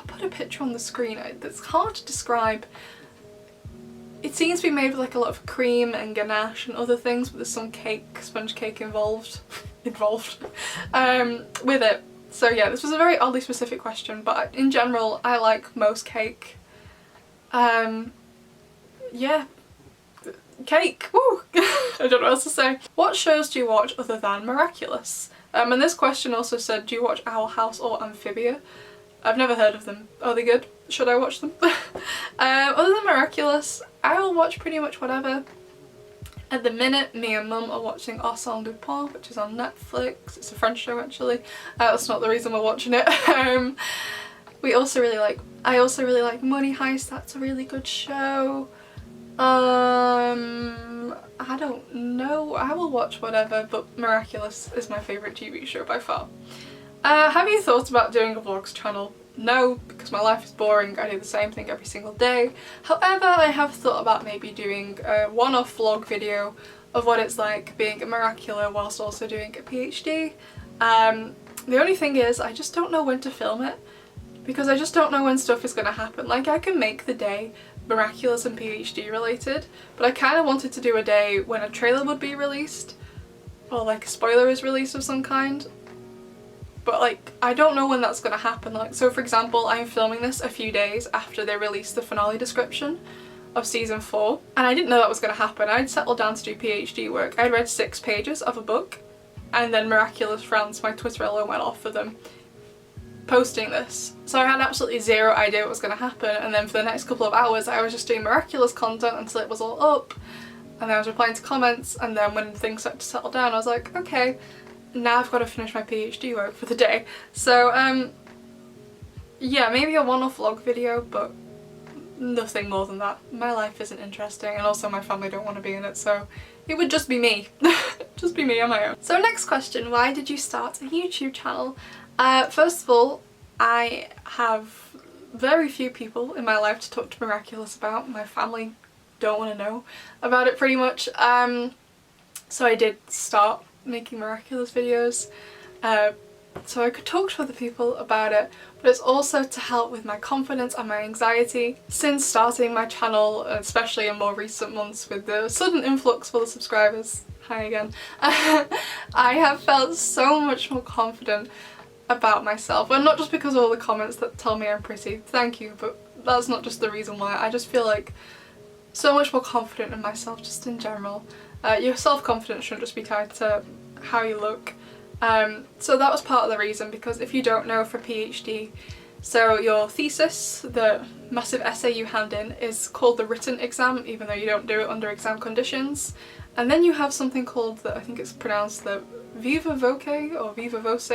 put a picture on the screen. It's hard to describe. It seems to be made with like a lot of cream and ganache and other things, but there's some cake, sponge cake involved with it. So yeah, this was a very oddly specific question, but in general I like most cake. Yeah, cake, woo! I don't know what else to say. What shows do you watch other than Miraculous? And this question also said, do you watch Owl House or Amphibia? I've never heard of them. Are they good? Should I watch them? Other than Miraculous, I will watch pretty much whatever. At the minute, me and Mum are watching Arsène Lupin, which is on Netflix. It's a French show actually. That's not the reason we're watching it. I also really like Money Heist. That's a really good show. I don't know. I will watch whatever, but Miraculous is my favourite TV show by far. Have you thought about doing a vlogs channel? No, because my life is boring. I do the same thing every single day. However, I have thought about maybe doing a one-off vlog video of what it's like being a Miraculous whilst also doing a PhD. The only thing is, I just don't know when to film it, because I just don't know when stuff is going to happen. Like, I can make the day Miraculous and PhD related, but I kind of wanted to do a day when a trailer would be released, or like a spoiler is released of some kind. But like, I don't know when that's going to happen. Like, so for example, I'm filming this a few days after they released the finale description of season 4, and I didn't know that was going to happen. I'd settled down to do PhD work. I'd read 6 pages of a book, and then Miraculous France, my Twitterella, went off for them posting this. So I had absolutely zero idea what was going to happen, and then for the next couple of hours I was just doing Miraculous content until it was all up, and then I was replying to comments, and then when things started to settle down I was like, okay, now I've got to finish my PhD work for the day. So yeah, maybe a one-off vlog video, but nothing more than that. My life isn't interesting, and also my family don't want to be in it, so it would just be me. Just be me on my own. So next question, why did you start a YouTube channel? First of all, I have very few people in my life to talk to Miraculous about. My family don't want to know about it pretty much. So I did start making Miraculous videos so I could talk to other people about it, but it's also to help with my confidence and my anxiety. Since starting my channel, especially in more recent months with the sudden influx for the subscribers, hi again, I have felt so much more confident about myself, and not just because of all the comments that tell me I'm pretty, thank you, but that's not just the reason why. I just feel like so much more confident in myself just in general. Your self-confidence shouldn't just be tied to how you look. So that was part of the reason, because if you don't know, for PhD, so your thesis, the massive essay you hand in, is called the written exam, even though you don't do it under exam conditions. And then you have something called the, I think it's pronounced the viva voce or viva voce.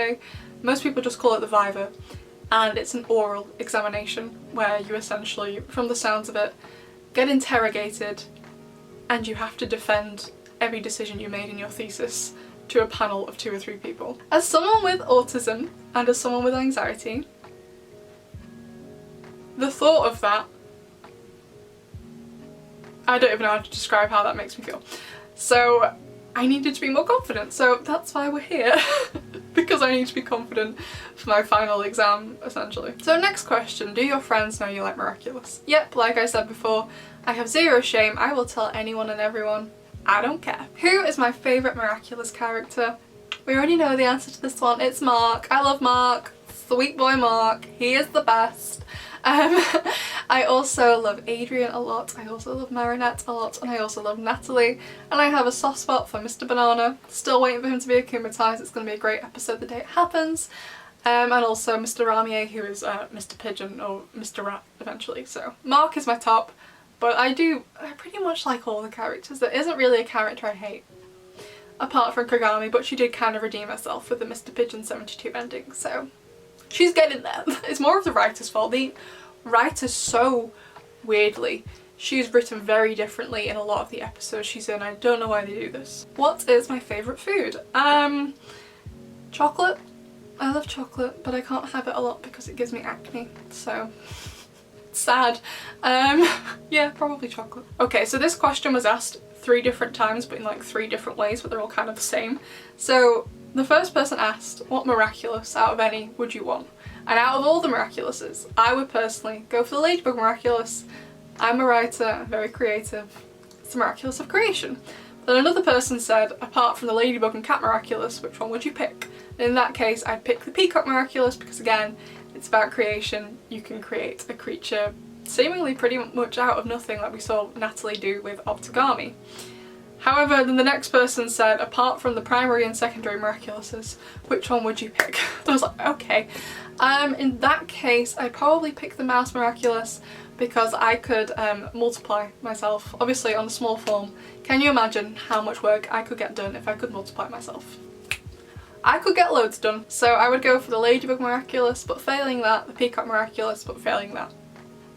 Most people just call it the viva. And it's an oral examination where you essentially, from the sounds of it, get interrogated, and you have to defend every decision you made in your thesis to a panel of 2 or 3 people. As someone with autism and as someone with anxiety, the thought of that, I don't even know how to describe how that makes me feel. So I needed to be more confident, so that's why we're here. Because I need to be confident for my final exam, essentially. So next question, do your friends know you like Miraculous? Yep, like I said before, I have zero shame. I will tell anyone and everyone. I don't care. Who is my favourite Miraculous character? We already know the answer to this one. It's Mark. I love Mark. Sweet boy Mark. He is the best. I also love Adrian a lot. I also love Marinette a lot. And I also love Natalie. And I have a soft spot for Mr. Banana. Still waiting for him to be akumatized. It's going to be a great episode the day it happens. And also Mr. Ramier, who is Mr. Pigeon or Mr. Rat eventually. So Mark is my top. But I pretty much like all the characters. There isn't really a character I hate, apart from Kagami, but she did kind of redeem herself with the Mr. Pigeon 72 ending, so she's getting there. It's more of the writer's fault. The writer, so weirdly, she's written very differently in a lot of the episodes she's in. I don't know why they do this. What is my favourite food? Chocolate. I love chocolate, but I can't have it a lot because it gives me acne, so sad. Yeah, probably chocolate. Okay, so this question was asked 3 different times, but in like 3 different ways, but they're all kind of the same. So the first person asked, what Miraculous out of any would you want? And out of all the Miraculouses, I would personally go for the Ladybug Miraculous. I'm a writer, I'm very creative. It's the Miraculous of creation. Then another person said, apart from the Ladybug and Cat Miraculous, which one would you pick? And in that case, I'd pick the Peacock Miraculous because again, it's about creation. You can create a creature seemingly pretty much out of nothing, like we saw Natalie do with Kagami. However, then the next person said, apart from the primary and secondary Miraculouses, which one would you pick? I was like, okay. In that case, I'd probably pick the Mouse Miraculous because I could multiply myself, obviously on a small form. Can you imagine how much work I could get done if I could multiply myself? I could get loads done. So I would go for the Ladybug Miraculous, but failing that, the Peacock Miraculous, but failing that,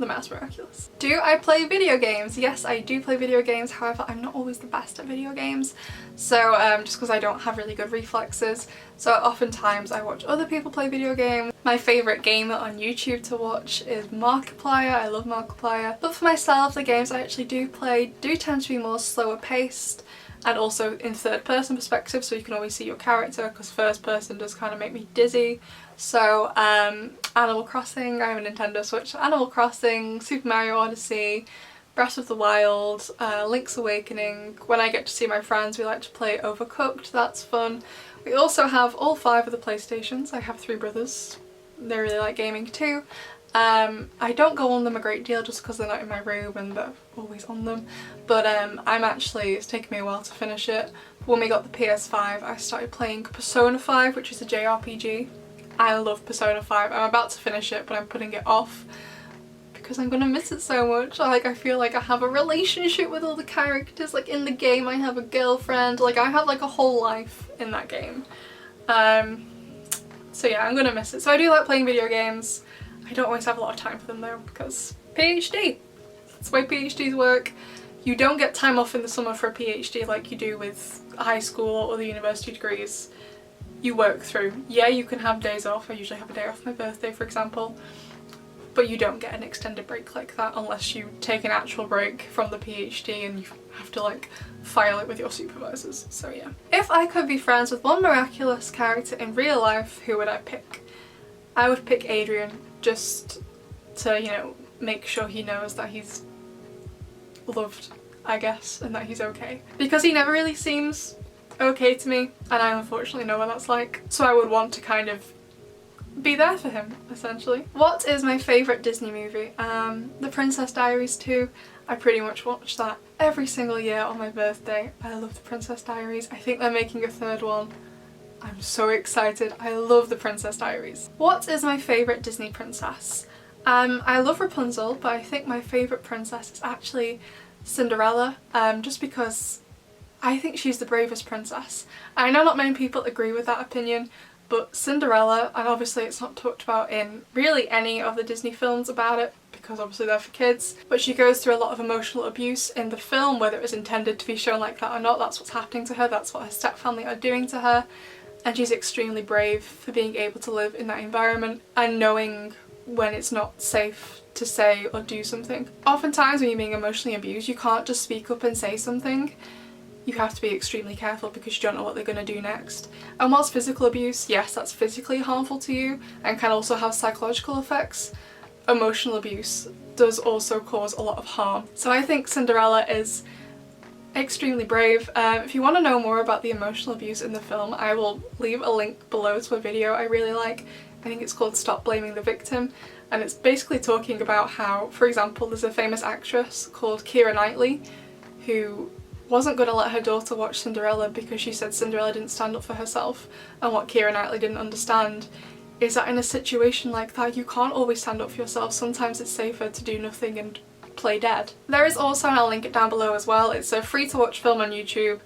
the Mouse Miraculous. Do I play video games? Yes, I do play video games, however I'm not always the best at video games, so just because I don't have really good reflexes, so oftentimes I watch other people play video games. My favourite game on YouTube to watch is Markiplier. I love Markiplier, but for myself the games I actually do play do tend to be more slower paced and also in third person perspective, so you can always see your character, because first person does kind of make me dizzy. So Animal Crossing, I have a Nintendo Switch, Animal Crossing, Super Mario Odyssey, Breath of the Wild, Link's Awakening. When I get to see my friends we like to play Overcooked, that's fun. We also have all 5 of the PlayStations. I have 3 brothers, they really like gaming too. I don't go on them a great deal just because they're not in my room and they're always on them, but it's taken me a while to finish it. When we got the PS5 I started playing Persona 5, which is a JRPG. I love Persona 5. I'm about to finish it but I'm putting it off because I'm gonna miss it so much. Like, I feel like I have a relationship with all the characters. Like in the game I have a girlfriend, like I have like a whole life in that game. So yeah, I'm gonna miss it. So I do like playing video games. I don't always have a lot of time for them though because PhD. That's the way PhDs work. You don't get time off in the summer for a PhD like you do with high school or the university degrees. You work through. Yeah, you can have days off. I usually have a day off my birthday, for example, but you don't get an extended break like that unless you take an actual break from the PhD and you have to like file it with your supervisors. So yeah. If I could be friends with one Miraculous character in real life, who would I pick? I would pick Adrian, just to, you know, make sure he knows that he's loved, I guess, and that he's okay. Because he never really seems okay to me, and I unfortunately know what that's like. So I would want to kind of be there for him, essentially. What is my favourite Disney movie? The Princess Diaries 2. I pretty much watch that every single year on my birthday. I love the Princess Diaries. I think they're making a 3rd one. I'm so excited. I love the Princess Diaries. What is my favourite Disney princess? I love Rapunzel, but I think my favourite princess is actually Cinderella, just because I think she's the bravest princess. I know not many people agree with that opinion, but Cinderella, and obviously it's not talked about in really any of the Disney films about it, because obviously they're for kids, but she goes through a lot of emotional abuse in the film, whether it was intended to be shown like that or not. That's what's happening to her, that's what her stepfamily are doing to her. And she's extremely brave for being able to live in that environment and knowing when it's not safe to say or do something. Oftentimes when you're being emotionally abused, you can't just speak up and say something. You have to be extremely careful because you don't know what they're going to do next. And whilst physical abuse, yes, that's physically harmful to you and can also have psychological effects, emotional abuse does also cause a lot of harm. So I think Cinderella is extremely brave. If you want to know more about the emotional abuse in the film, I will leave a link below to a video I really like. I think it's called Stop Blaming the Victim, and it's basically talking about how, for example, there's a famous actress called Keira Knightley who wasn't going to let her daughter watch Cinderella because she said Cinderella didn't stand up for herself, and what Keira Knightley didn't understand is that in a situation like that you can't always stand up for yourself. Sometimes it's safer to do nothing and play dead. There is also, and I'll link it down below as well, it's a free to watch film on YouTube.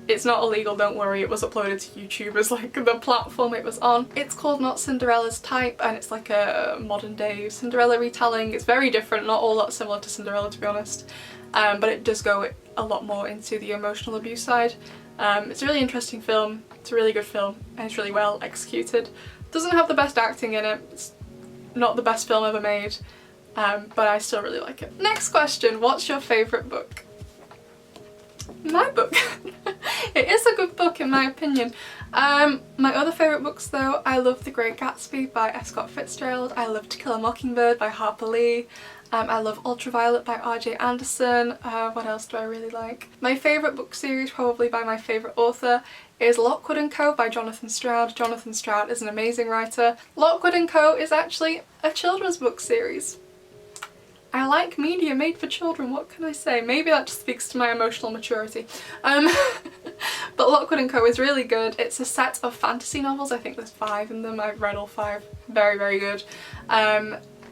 It's not illegal, don't worry, it was uploaded to YouTube as like the platform it was on. It's called Not Cinderella's Type, and it's like a modern day Cinderella retelling. It's very different, not all that similar to Cinderella to be honest, but it does go a lot more into the emotional abuse side. It's a really interesting film, it's a really good film, and it's really well executed. Doesn't have the best acting in it, it's not the best film ever made, but I still really like it. Next question, what's your favourite book? my book. It is a good book in my opinion. My other favourite books though, I love The Great Gatsby by S. Scott Fitzgerald, I love To Kill a Mockingbird by Harper Lee, I love Ultraviolet by R.J. Anderson. What else do I really like? My favourite book series, probably by my favourite author, is Lockwood & Co. by Jonathan Stroud. Jonathan Stroud is an amazing writer. Lockwood & Co. is actually a children's book series. I like media made for children, what can I say? Maybe that just speaks to my emotional maturity. But Lockwood & Co. is really good. It's a set of fantasy novels, I think there's 5 in them, I've read all 5. Very, very good.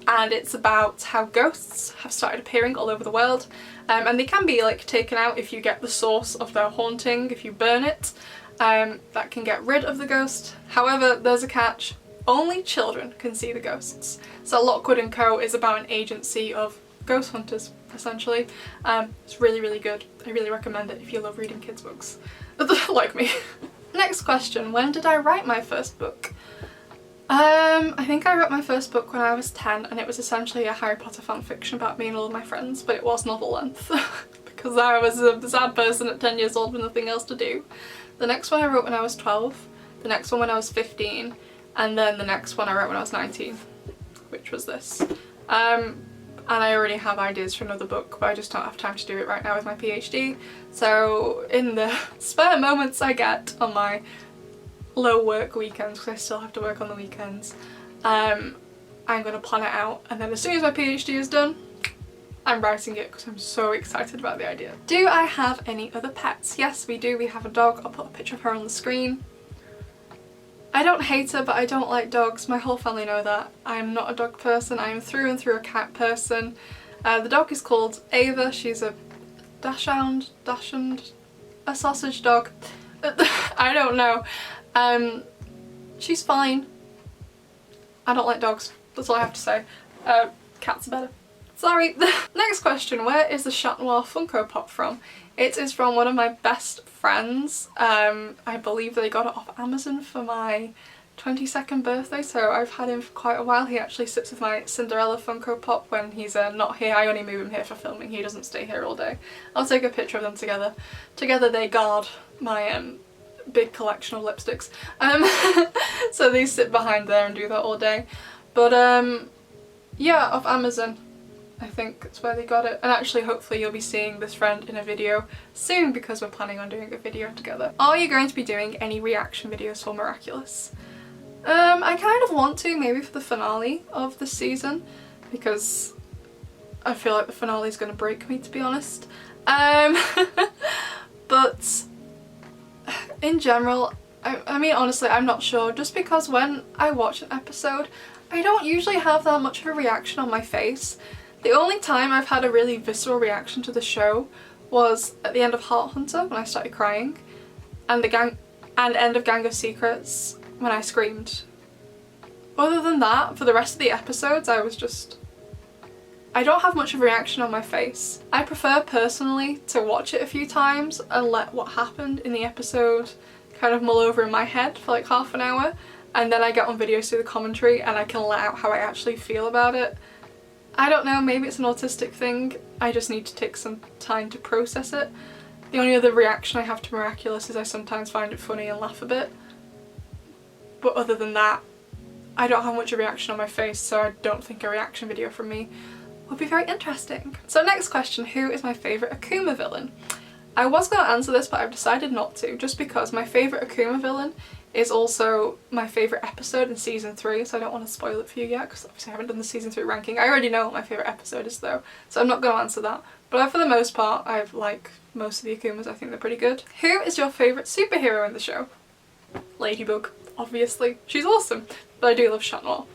And it's about how ghosts have started appearing all over the world. And they can be like taken out if you get the source of their haunting, if you burn it. That can get rid of the ghost. However, there's a catch. Only children can see the ghosts. So Lockwood & Co. is about an agency of ghost hunters, essentially. It's really, really good. I really recommend it if you love reading kids' books. Like me. Next question. When did I write my first book? I think I wrote my first book when I was 10 and it was essentially a Harry Potter fanfiction about me and all of my friends, but it was novel length because I was a sad person at 10 years old with nothing else to do. The next one I wrote when I was 12, the next one when I was 15, and then the next one I wrote when I was 19, which was this. And I already have ideas for another book, but I just don't have time to do it right now with my PhD. So in the spare moments I get on my low work weekends, because I still have to work on the weekends, I'm going to plan it out, and then as soon as my PhD is done, I'm writing it because I'm so excited about the idea. Do I have any other pets? Yes, we do. We have a dog. I'll put a picture of her on the screen. I don't hate her, but I don't like dogs. My whole family know that. I'm not a dog person. I am through and through a cat person. The dog is called Ava. She's a dachshund, a sausage dog. I don't know. She's fine. I don't like dogs. That's all I have to say. Cats are better. Sorry. Next question. Where is the Chat Noir Funko Pop from? It is from one of my best friends. I believe they got it off Amazon for my 22nd birthday, so I've had him for quite a while. He actually sits with my Cinderella Funko Pop when he's not here. I only move him here for filming. He doesn't stay here all day. I'll take a picture of them together. Together they guard my big collection of lipsticks. So they sit behind there and do that all day. But yeah, off Amazon. I think that's where they got it. And actually hopefully you'll be seeing this friend in a video soon because we're planning on doing a video together. Are you going to be doing any reaction videos for Miraculous? I kind of want to, maybe for the finale of the season, because I feel like the finale is going to break me, to be honest. But in general, I mean honestly I'm not sure, just because when I watch an episode I don't usually have that much of a reaction on my face. The only time I've had a really visceral reaction to the show was at the end of Heart Hunter when I started crying, and end of Gang of Secrets when I screamed. Other than that, for the rest of the episodes I don't have much of a reaction on my face. I prefer personally to watch it a few times and let what happened in the episode kind of mull over in my head for like half an hour, and then I get on videos through the commentary and I can let out how I actually feel about it. I don't know, maybe it's an autistic thing. I just need to take some time to process it. The only other reaction I have to Miraculous is I sometimes find it funny and laugh a bit. But other than that, I don't have much of a reaction on my face, so I don't think a reaction video from me would be very interesting. So next question, who is my favourite Akuma villain? I was going to answer this, but I've decided not to, just because my favourite Akuma villain is also my favourite episode in season 3, so I don't want to spoil it for you yet because obviously I haven't done the season 3 ranking. I already know what my favourite episode is though, so I'm not going to answer that. But for the most part, I like most of the Akumas. I think they're pretty good. Who is your favourite superhero in the show? Ladybug, obviously. She's awesome, but I do love Chat Noir,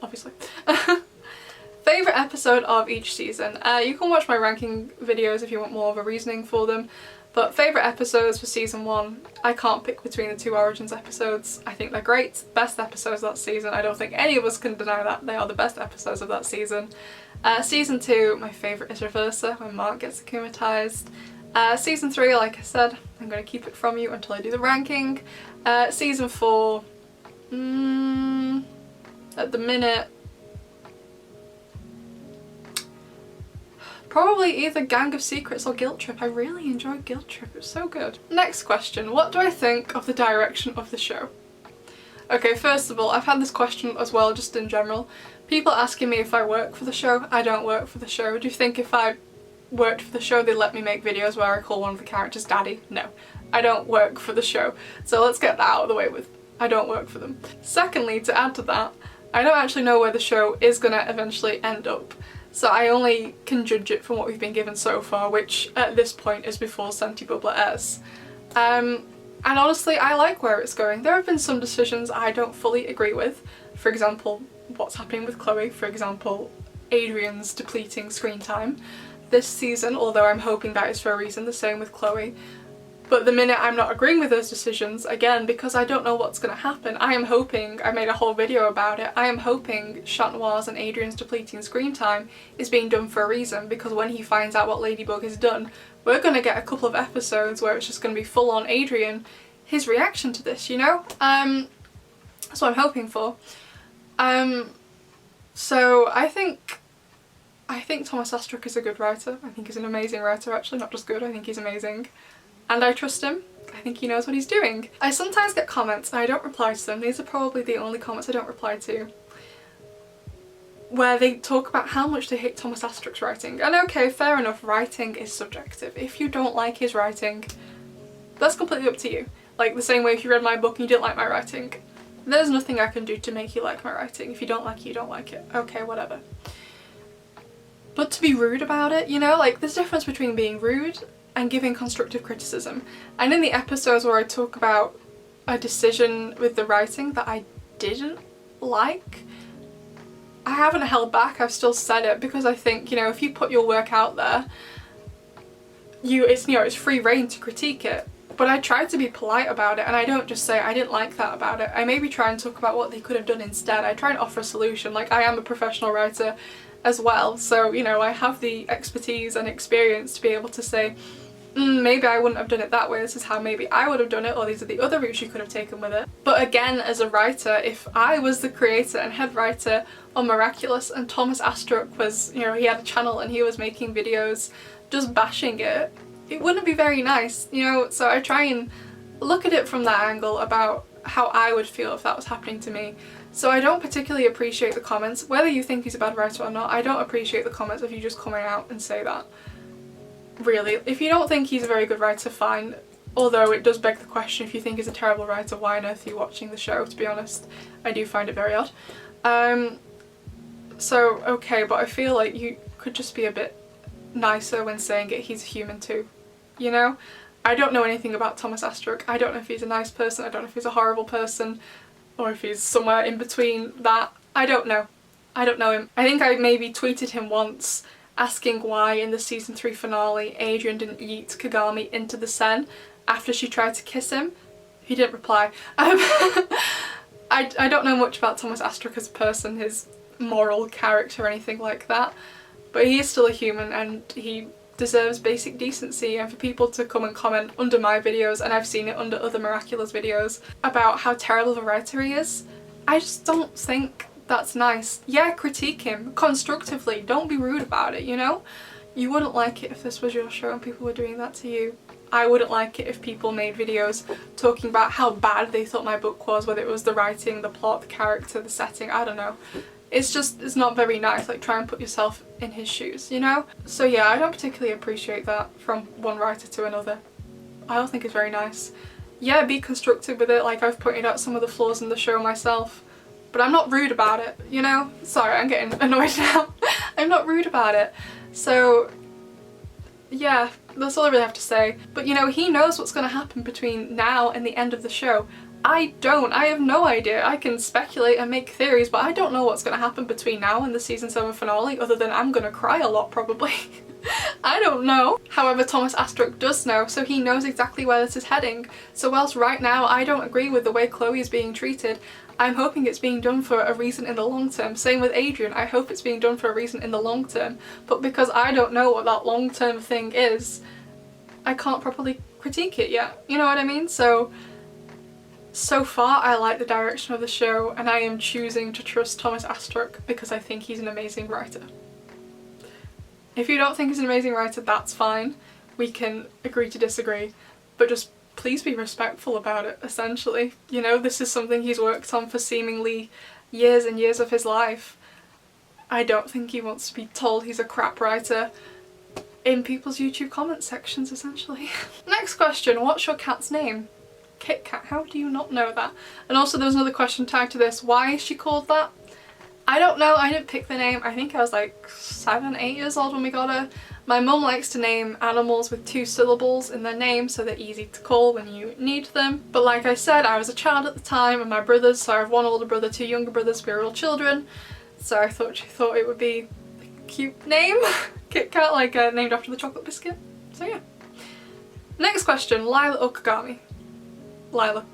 obviously. Favourite episode of each season? You can watch my ranking videos if you want more of a reasoning for them. But favourite episodes for season 1, I can't pick between the 2 Origins episodes. I think they're great. Best episodes of that season. I don't think any of us can deny that. They are the best episodes of that season. Season 2, my favourite is Reversa, when Mark gets akumatized. Season 3, like I said, I'm going to keep it from you until I do the ranking. Season 4, at the minute, Probably either Gang of Secrets or Guilt Trip. I really enjoyed Guilt Trip, it was so good. Next question, what do I think of the direction of the show? Okay, first of all, I've had this question as well, just in general. People asking me if I work for the show. I don't work for the show. Do you think if I worked for the show they'd let me make videos where I call one of the characters Daddy? No, I don't work for the show. So let's get that out of the way with, I don't work for them. Secondly, to add to that, I don't actually know where the show is gonna eventually end up. So I only can judge it from what we've been given so far, which at this point is before Senti Bubbler airs. And honestly, I like where it's going. There have been some decisions I don't fully agree with. For example, what's happening with Chloé. For example, Adrian's depleting screen time this season, although I'm hoping that is for a reason, the same with Chloé. But the minute I'm not agreeing with those decisions, again, because I don't know what's going to happen, I am hoping, I made a whole video about it, I am hoping Chat Noir's and Adrian's depleting screen time is being done for a reason, because when he finds out what Ladybug has done, we're going to get a couple of episodes where it's just going to be full on Adrian, his reaction to this, you know? That's what I'm hoping for. So I think Thomas Astruc is a good writer. I think he's an amazing writer, actually, not just good, I think he's amazing. And I trust him. I think he knows what he's doing. I sometimes get comments and I don't reply to them. These are probably the only comments I don't reply to, where they talk about how much they hate Thomas Astruc's writing. And okay, fair enough, writing is subjective. If you don't like his writing, that's completely up to you. Like the same way if you read my book and you didn't like my writing, there's nothing I can do to make you like my writing. If you don't like it, you don't like it. Okay, whatever. But to be rude about it, you know, like there's a difference between being rude and giving constructive criticism. And in the episodes where I talk about a decision with the writing that I didn't like, I haven't held back, I've still said it, because I think, you know, if you put your work out there, it's free reign to critique it. But I try to be polite about it, and I don't just say I didn't like that about it. I maybe try and talk about what they could have done instead. I try and offer a solution. Like, I am a professional writer as well, so, you know, I have the expertise and experience to be able to say, maybe I wouldn't have done it that way, this is how maybe I would have done it, or these are the other routes you could have taken with it. But again, as a writer, if I was the creator and head writer on Miraculous and Thomas Astruc was, you know, he had a channel and he was making videos just bashing it, it wouldn't be very nice, you know. So I try and look at it from that angle about how I would feel if that was happening to me. So I don't particularly appreciate the comments, whether you think he's a bad writer or not. I don't appreciate the comments of you just coming out and say that. Really, if you don't think he's a very good writer, fine. Although it does beg the question, if you think he's a terrible writer, why on earth are you watching the show, to be honest? I do find it very odd. So, okay, but I feel like you could just be a bit nicer when saying it. He's a human too, you know? I don't know anything about Thomas Astruc. I don't know if he's a nice person, I don't know if he's a horrible person, or if he's somewhere in between that. I don't know. I don't know him. I think I maybe tweeted him once asking why in the season 3 finale Adrian didn't yeet Kagami into the Sen after she tried to kiss him. He didn't reply. I don't know much about Thomas Astruc as a person, his moral character or anything like that, but he is still a human and he deserves basic decency, and for people to come and comment under my videos, and I've seen it under other Miraculous videos, about how terrible of a writer he is, I just don't think that's nice. Yeah, critique him constructively, don't be rude about it, you know? You wouldn't like it if this was your show and people were doing that to you. I wouldn't like it if people made videos talking about how bad they thought my book was, whether it was the writing, the plot, the character, the setting, I don't know. It's not very nice. Like, try and put yourself in his shoes, you know? So yeah, I don't particularly appreciate that from one writer to another. I don't think it's very nice. Yeah, be constructive with it, like I've pointed out some of the flaws in the show myself, but I'm not rude about it, you know? Sorry, I'm getting annoyed now. I'm not rude about it. So yeah, that's all I really have to say. But you know, he knows what's going to happen between now and the end of the show. I don't. I have no idea. I can speculate and make theories, but I don't know what's going to happen between now and the season 7 finale, other than I'm going to cry a lot probably. I don't know. However, Thomas Astruc does know, so he knows exactly where this is heading. So whilst right now I don't agree with the way Chloé is being treated, I'm hoping it's being done for a reason in the long term. Same with Adrian, I hope it's being done for a reason in the long term. But because I don't know what that long term thing is, I can't properly critique it yet. You know what I mean? So far I like the direction of the show, and I am choosing to trust Thomas Astruc because I think he's an amazing writer. If you don't think he's an amazing writer, that's fine. We can agree to disagree, but just please be respectful about it, essentially. You know, this is something he's worked on for seemingly years and years of his life. I don't think he wants to be told he's a crap writer in people's YouTube comment sections, essentially. Next question, what's your cat's name? Kit Kat, how do you not know that? And also there was another question tagged to this, why is she called that? I don't know, I didn't pick the name. I think I was like 7, 8 years old when we got her. My mum likes to name animals with 2 syllables in their name so they're easy to call when you need them. But like I said, I was a child at the time and my brothers, so I have 1 older brother, 2 younger brothers, we were all children. So I thought she thought it would be a cute name. Kit Kat, like named after the chocolate biscuit. So yeah. Next question, Lila or Kagami? Lila.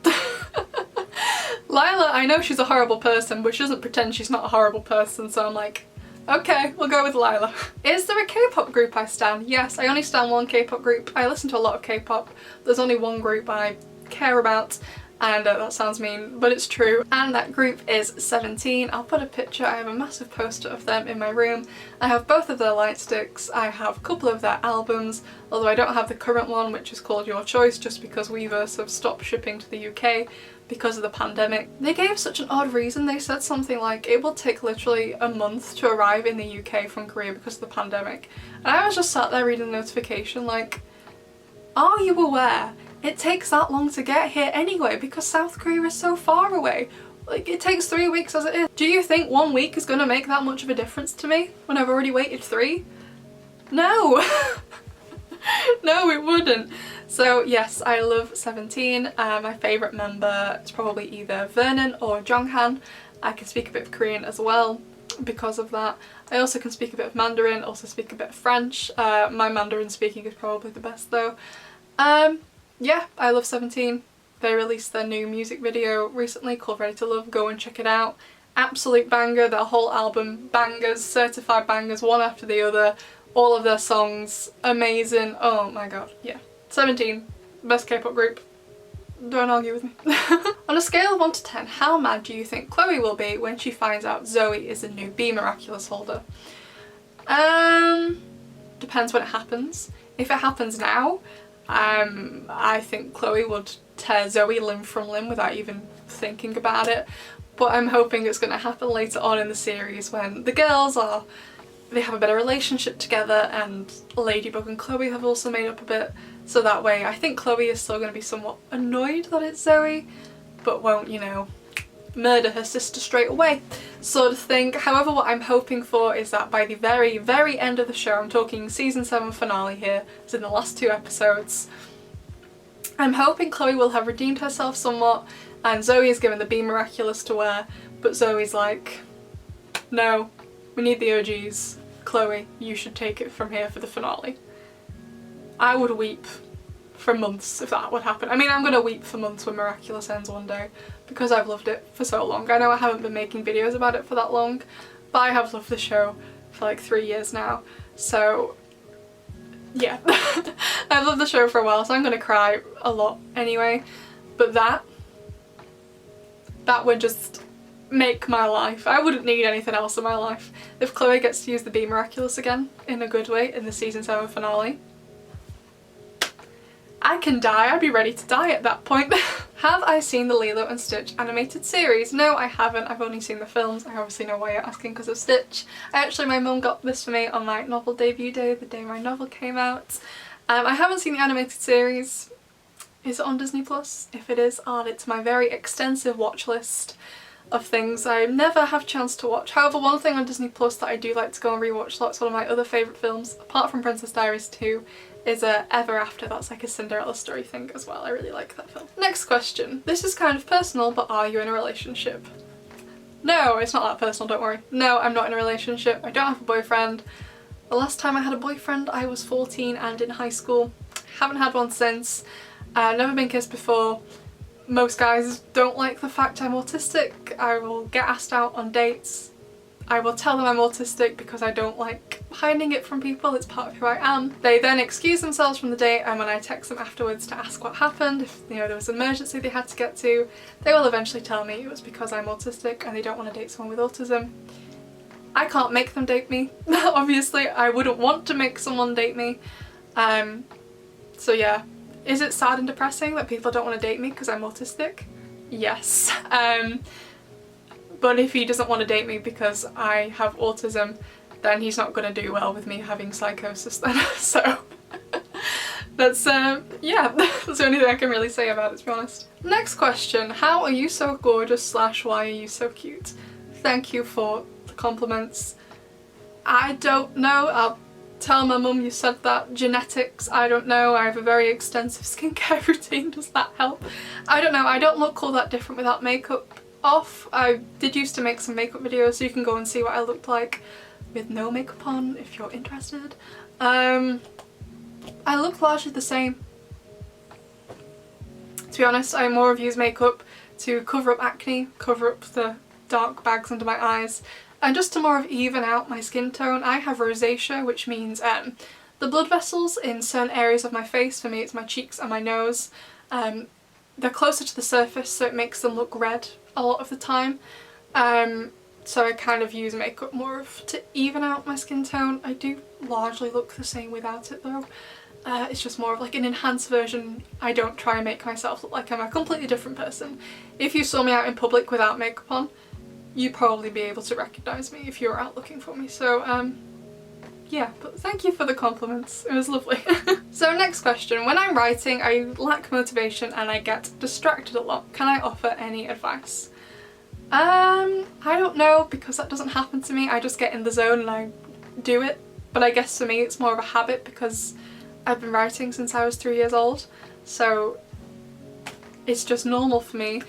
Lila, I know she's a horrible person, but she doesn't pretend she's not a horrible person, so I'm like, okay, we'll go with Lila. Is there a K-pop group I stan? Yes, I only stan 1 K-pop group. I listen to a lot of K-pop. There's only 1 group I care about, and that sounds mean, but it's true. And that group is 17. I'll put a picture. I have a massive poster of them in my room. I have both of their light sticks. I have a couple of their albums, although I don't have the current one, which is called Your Choice, just because Weverse have stopped shipping to the UK because of the pandemic. They gave such an odd reason. They said something like it will take literally a month to arrive in the UK from Korea because of the pandemic. And I was just sat there reading the notification like, are you aware it takes that long to get here anyway because South Korea is so far away? Like, it takes 3 weeks as it is. Do you think 1 week is going to make that much of a difference to me when I've already waited 3? No! No, it wouldn't. So yes, I love 17. My favourite member is probably either Vernon or Jonghan. I can speak a bit of Korean as well because of that. I also can speak a bit of Mandarin, also speak a bit of French. My Mandarin speaking is probably the best though. Yeah, I love 17. They released their new music video recently called Ready to Love. Go and check it out. Absolute banger. Their whole album, bangers, certified bangers, one after the other. All of their songs, amazing. Oh my god, yeah. 17, best K-pop group. Don't argue with me. On a scale of 1 to 10, how mad do you think Chloe will be when she finds out Zoe is the new Be Miraculous holder? Depends when it happens. If it happens now, I think Chloe would tear Zoe limb from limb without even thinking about it. But I'm hoping it's going to happen later on in the series when the girls they have a better relationship together, and Ladybug and Chloe have also made up a bit, so that way I think Chloe is still going to be somewhat annoyed that it's Zoe, but won't, you know, murder her sister straight away sort of thing. However, what I'm hoping for is that by the very, very end of the show, I'm talking season 7 finale here, it's in the last 2 episodes, I'm hoping Chloe will have redeemed herself somewhat and Zoe is given the Be Miraculous to wear, but Zoe's like, no, we need the OGs. Chloe, you should take it from here for the finale. I would weep for months if that would happen. I mean, I'm gonna weep for months when Miraculous ends one day because I've loved it for so long. I know I haven't been making videos about it for that long, but I have loved the show for like 3 years now. So yeah, I've loved the show for a while, so I'm gonna cry a lot anyway. But that would just make my life. I wouldn't need anything else in my life. If Chloe gets to use the Be Miraculous again in a good way in the season 7 finale, I can die. I'd be ready to die at that point. Have I seen the Lilo and Stitch animated series? No, I haven't. I've only seen the films. I obviously know why you're asking because of Stitch. My mum got this for me on my novel debut day, the day my novel came out. I haven't seen the animated series. Is it on Disney Plus? If it is, add it to my very extensive watch list of things I never have a chance to watch. However, one thing on Disney Plus that I do like to go and rewatch lots, one of my other favourite films, apart from Princess Diaries 2, is Ever After. That's like a Cinderella story thing as well. I really like that film. Next question. This is kind of personal, but are you in a relationship? No, it's not that personal, don't worry. No, I'm not in a relationship. I don't have a boyfriend. The last time I had a boyfriend I was 14 and in high school. Haven't had one since. Never been kissed before. Most guys don't like the fact I'm autistic. I will get asked out on dates. I will tell them I'm autistic because I don't like hiding it from people. It's part of who I am. They then excuse themselves from the date, and when I text them afterwards to ask what happened, if there was an emergency they had to get to, they will eventually tell me it was because I'm autistic and they don't want to date someone with autism. I can't make them date me. Obviously, I wouldn't want to make someone date me. So yeah. Is it sad and depressing that people don't want to date me because I'm autistic? Yes. But if he doesn't want to date me because I have autism, then he's not going to do well with me having psychosis then. So that's, yeah, that's the only thing I can really say about it, to be honest. Next question. How are you so gorgeous / why are you so cute? Thank you for the compliments. I don't know. I'll tell my mum you said that. Genetics, I don't know. I have a very extensive skincare routine. Does that help? I don't know. I don't look all that different without makeup off. I did used to make some makeup videos, so you can go and see what I looked like with no makeup on if you're interested. I look largely the same. To be honest, I more of use makeup to cover up acne, cover up the dark bags under my eyes, and just to more of even out my skin tone. I have rosacea, which means the blood vessels in certain areas of my face, for me it's my cheeks and my nose, they're closer to the surface, so it makes them look red a lot of the time. So I kind of use makeup more to even out my skin tone. I do largely look the same without it though. It's just more of like an enhanced version. I don't try and make myself look like I'm a completely different person. If you saw me out in public without makeup on, you'd probably be able to recognise me if you were out looking for me. So yeah, but thank you for the compliments. It was lovely. So next question. When I'm writing, I lack motivation and I get distracted a lot. Can I offer any advice? I don't know, because that doesn't happen to me. I just get in the zone and I do it. But I guess for me it's more of a habit because I've been writing since I was 3 years old. So it's just normal for me.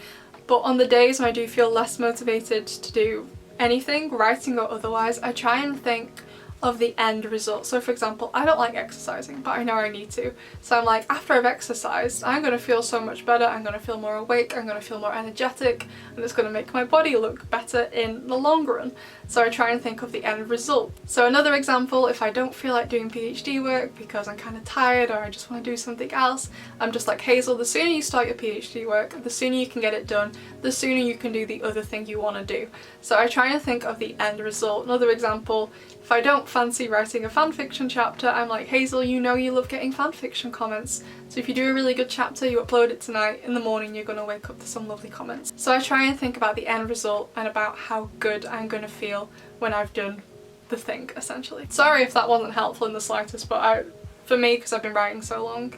But on the days when I do feel less motivated to do anything, writing or otherwise, I try and think of the end result. So for example, I don't like exercising, but I know I need to. So I'm like, after I've exercised, I'm going to feel so much better, I'm going to feel more awake, I'm going to feel more energetic, and it's going to make my body look better in the long run. So I try and think of the end result. So another example, if I don't feel like doing PhD work because I'm kind of tired or I just want to do something else, I'm just like, Hazel, the sooner you start your PhD work, the sooner you can get it done, the sooner you can do the other thing you want to do. So I try and think of the end result. Another example, if I don't fancy writing a fanfiction chapter, I'm like, Hazel, you know you love getting fanfiction comments. So if you do a really good chapter, you upload it tonight, in the morning you're going to wake up to some lovely comments. So I try and think about the end result and about how good I'm going to feel when I've done the thing, essentially. Sorry if that wasn't helpful in the slightest, but for me, because I've been writing so long,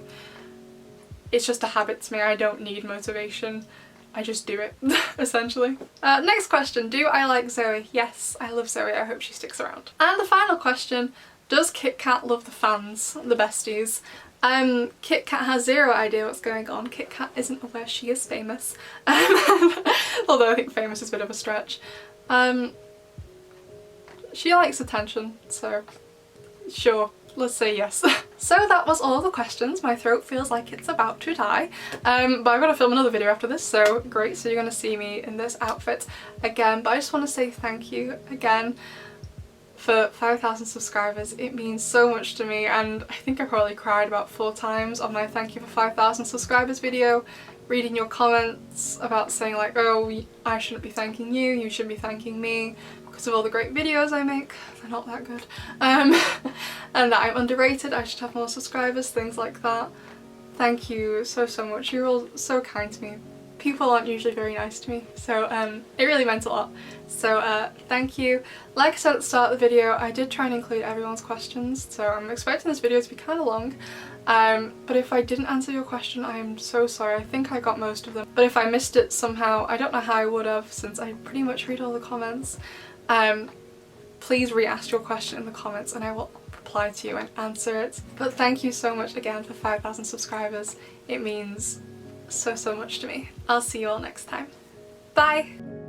it's just a habit to me. I don't need motivation. I just do it, essentially. Next question, do I like Zoe? Yes, I love Zoe, I hope she sticks around. And the final question, does Kit Kat love the fans, the besties? Kit Kat has zero idea what's going on. Kit Kat isn't aware she is famous. Although I think famous is a bit of a stretch. She likes attention, so sure. Let's say yes. So that was all the questions. My throat feels like it's about to die. But I've got to film another video after this, so great. So you're going to see me in this outfit again. But I just want to say thank you again for 5,000 subscribers. It means so much to me, and I think I probably cried about 4 times on my thank you for 5,000 subscribers video, reading your comments about saying like, oh, I shouldn't be thanking you, you should be thanking me because of all the great videos I make. They're not that good. And that I'm underrated, I should have more subscribers, things like that. Thank you so much. You're all so kind to me. People aren't usually very nice to me, so it really meant a lot. So thank you. Like I said at the start of the video, I did try and include everyone's questions, so I'm expecting this video to be kind of long. But if I didn't answer your question, I am so sorry. I think I got most of them. But if I missed it somehow, I don't know how I would have, since I pretty much read all the comments. Please re-ask your question in the comments and I will reply to you and answer it. But thank you so much again for 5,000 subscribers. It means so much to me. I'll see you all next time. Bye!